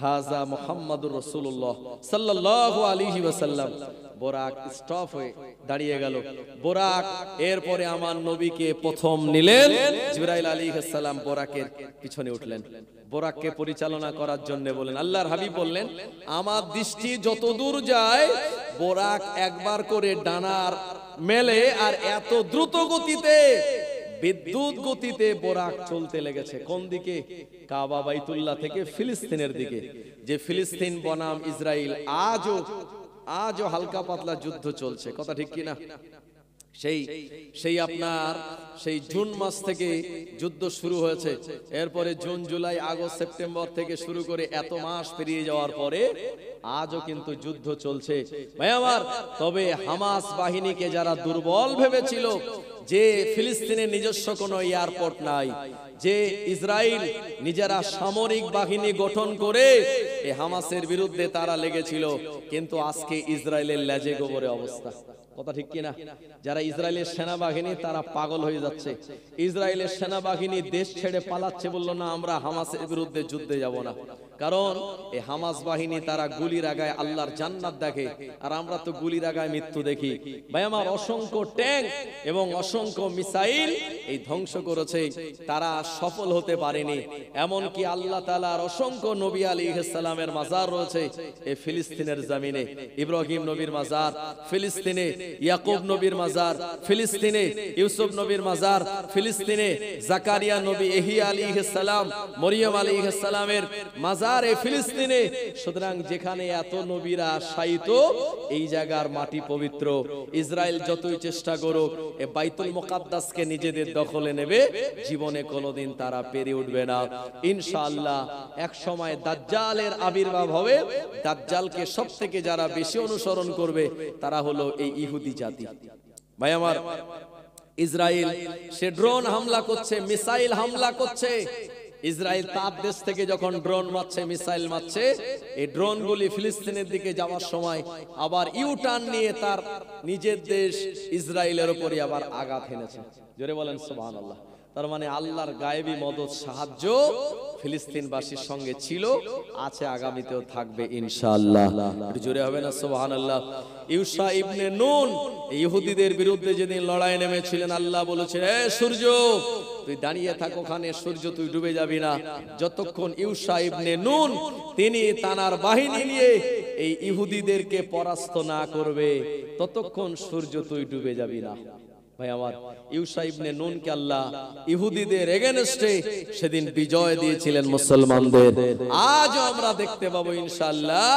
হাজা মুহাম্মাদুর রাসূলুল্লাহ সাল্লাল্লাহু আলাইহি ওয়াসাল্লাম। বোরাক স্টপ হয়ে দাঁড়িয়ে গেল। বোরাক এরপরে আমার নবীকে প্রথম নিলেন। জিবরাইল আলাইহিস সালাম বোরাকের পিছনে উঠলেন, বোরাককে পরিচালনা করার জন্য বলেন। আল্লাহর হাবিব বললেন, আমার দৃষ্টি যত দূর যায়, বোরাক একবার করে ডানার মেলে আর এত দ্রুত গতিতে, বিদ্যুৎ গতিতে বোরাক চলতে লেগেছে। কোন দিকে? কাবা বাইতুল্লাহ থেকে ফিলিস্তিনের দিকে। যে ফিলিস্তিন বনাম ইসরাইল আজও হালকা পাতলা যুদ্ধ চলছে, কথা ঠিক কিনা? সেই আপনার সেই জুন মাস থেকে যুদ্ধ শুরু হয়েছে। এরপরে জুন, জুলাই, আগস্ট, সেপ্টেম্বর থেকে শুরু করে এত মাস পেরিয়ে যাওয়ার পরে আজও কিন্তু যুদ্ধ চলছে। ভাই আমার, তবে হামাস বাহিনীকে যারা দুর্বল ভেবেছিল, যে ফিলিস্তিনের নিজস্ব কোনো এয়ারপোর্ট নাই, যে ইসরাইল নিজেরা সামরিক বাহিনী গঠন করে এই হামাসের বিরুদ্ধে তারা লেগেছিল, কিন্তু আজকে ইসরায়েলের লেজে গোবরে অবস্থা, কথা ঠিক কিনা? যারা ইসরায়েলের সেনাবাহিনী তারা পাগল হয়ে যাচ্ছে। ইসরায়েলের সেনাবাহিনী দেশ ছেড়ে পালাচ্ছে, বললো না আমরা হামাসের বিরুদ্ধে যুদ্ধে যাব না, কারণ এই হামাস বাহিনী তারা গুলির আগায় আল্লাহর জান্নাত দেখে, আর আমরা তো গুলির আগায় মৃত্যু দেখি। ভাই আমার, অসংখ্য ট্যাঙ্ক এবং অসংখ্য মিসাইল এই ধ্বংস করেছে, তারা সফল হতে পারেনি। এমনকি আল্লাহ তাআলার অসংখ্য নবী আলাইহিস সালামের মাজার রয়েছে এই ফিলিস্তিনের জমিনে। ইব্রাহিম নবীর মাজার ফিলিস্তিনে, ইয়াকুব নবীর মাজার ফিলিস্তিনে, ইউসুফ নবীর মাজার ফিলিস্তিনে, জাকারিয়া নবী, ইহইয়া আলাইহিস সালাম, মরিয়ম আলাইহিস সালামের মাজার এই ফিলিস্তিনে। সুতরাং যেখানে এত নবীরা শায়িত, এই জায়গার মাটি পবিত্র। ইসরায়েল যতই চেষ্টা করুক এই বাইতুল মুকাদ্দাসকে নিজেদের দখলে নেবে, জীবনে কোনোদিন তারা পেরে উঠবে না ইনশাআল্লাহ। এক সময় দাজ্জালের আবির্ভাব হবে। দাজ্জালকে সবথেকে যারা বেশি অনুসরণ করবে তারা হলো এই ইহুদি জাতি। ভাই আমার, ইসরায়েল সে ড্রোন হামলা করছে, মিসাইল হামলা করছে। ইসরায়েল তার দেশ থেকে যখন ড্রোন মারছে, মিসাইল মারছে, এই ড্রোনগুলি ফিলিস্তিনের দিকে যাওয়ার সময় আবার ইউটার্ন নিয়ে তার নিজের দেশ ইসরায়েলের উপরই আবার আঘাত এনেছে। জোরে বলেন সুবহানাল্লাহ। তার মানে আল্লাহর গায়েবী মদদ, সাহায্য ফিলিস্তিনবাসীর সঙ্গে ছিল, আছে, আগামীতেও থাকবে ইনশাআল্লাহ। জোরে হবে না সুবহানাল্লাহ। ইউশা ইবনে নুন ইহুদিদের বিরুদ্ধে যেদিন লড়াই নেমেছিলেন, আল্লাহ বলেছেন, এ সূর্য তুই দাঁড়িয়ে থাক ওখানে, সূর্য তুই ডুবে যাবি না। যতক্ষণ ইউশা ইবনে নুন তিনি তানার বাহিনী নিয়ে এই ইহুদিদেরকে পরাস্ত না করবে, ততক্ষণ সূর্য তুই ডুবে যাবি না। ভাই আমার, ইউশা ইবনে নুনকে আল্লাহ ইহুদিদের এগেনস্টে সেদিন বিজয় দিয়েছিলেন মুসলমানদের। আজ আমরা দেখতে পাবো ইনশাআল্লাহ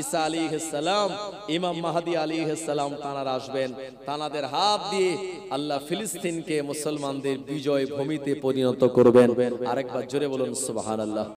ঈসা আলাইহিস সালাম, ইমাম মাহদী আলাইহিস সালাম তানারা আসবেন, তানাদের হাত দিয়ে আল্লাহ ফিলিস্তিনকে মুসলমানদের বিজয় ভূমিতে পরিণত করবেন। আরেকবার জোরে বলুন সুবহানাল্লাহ।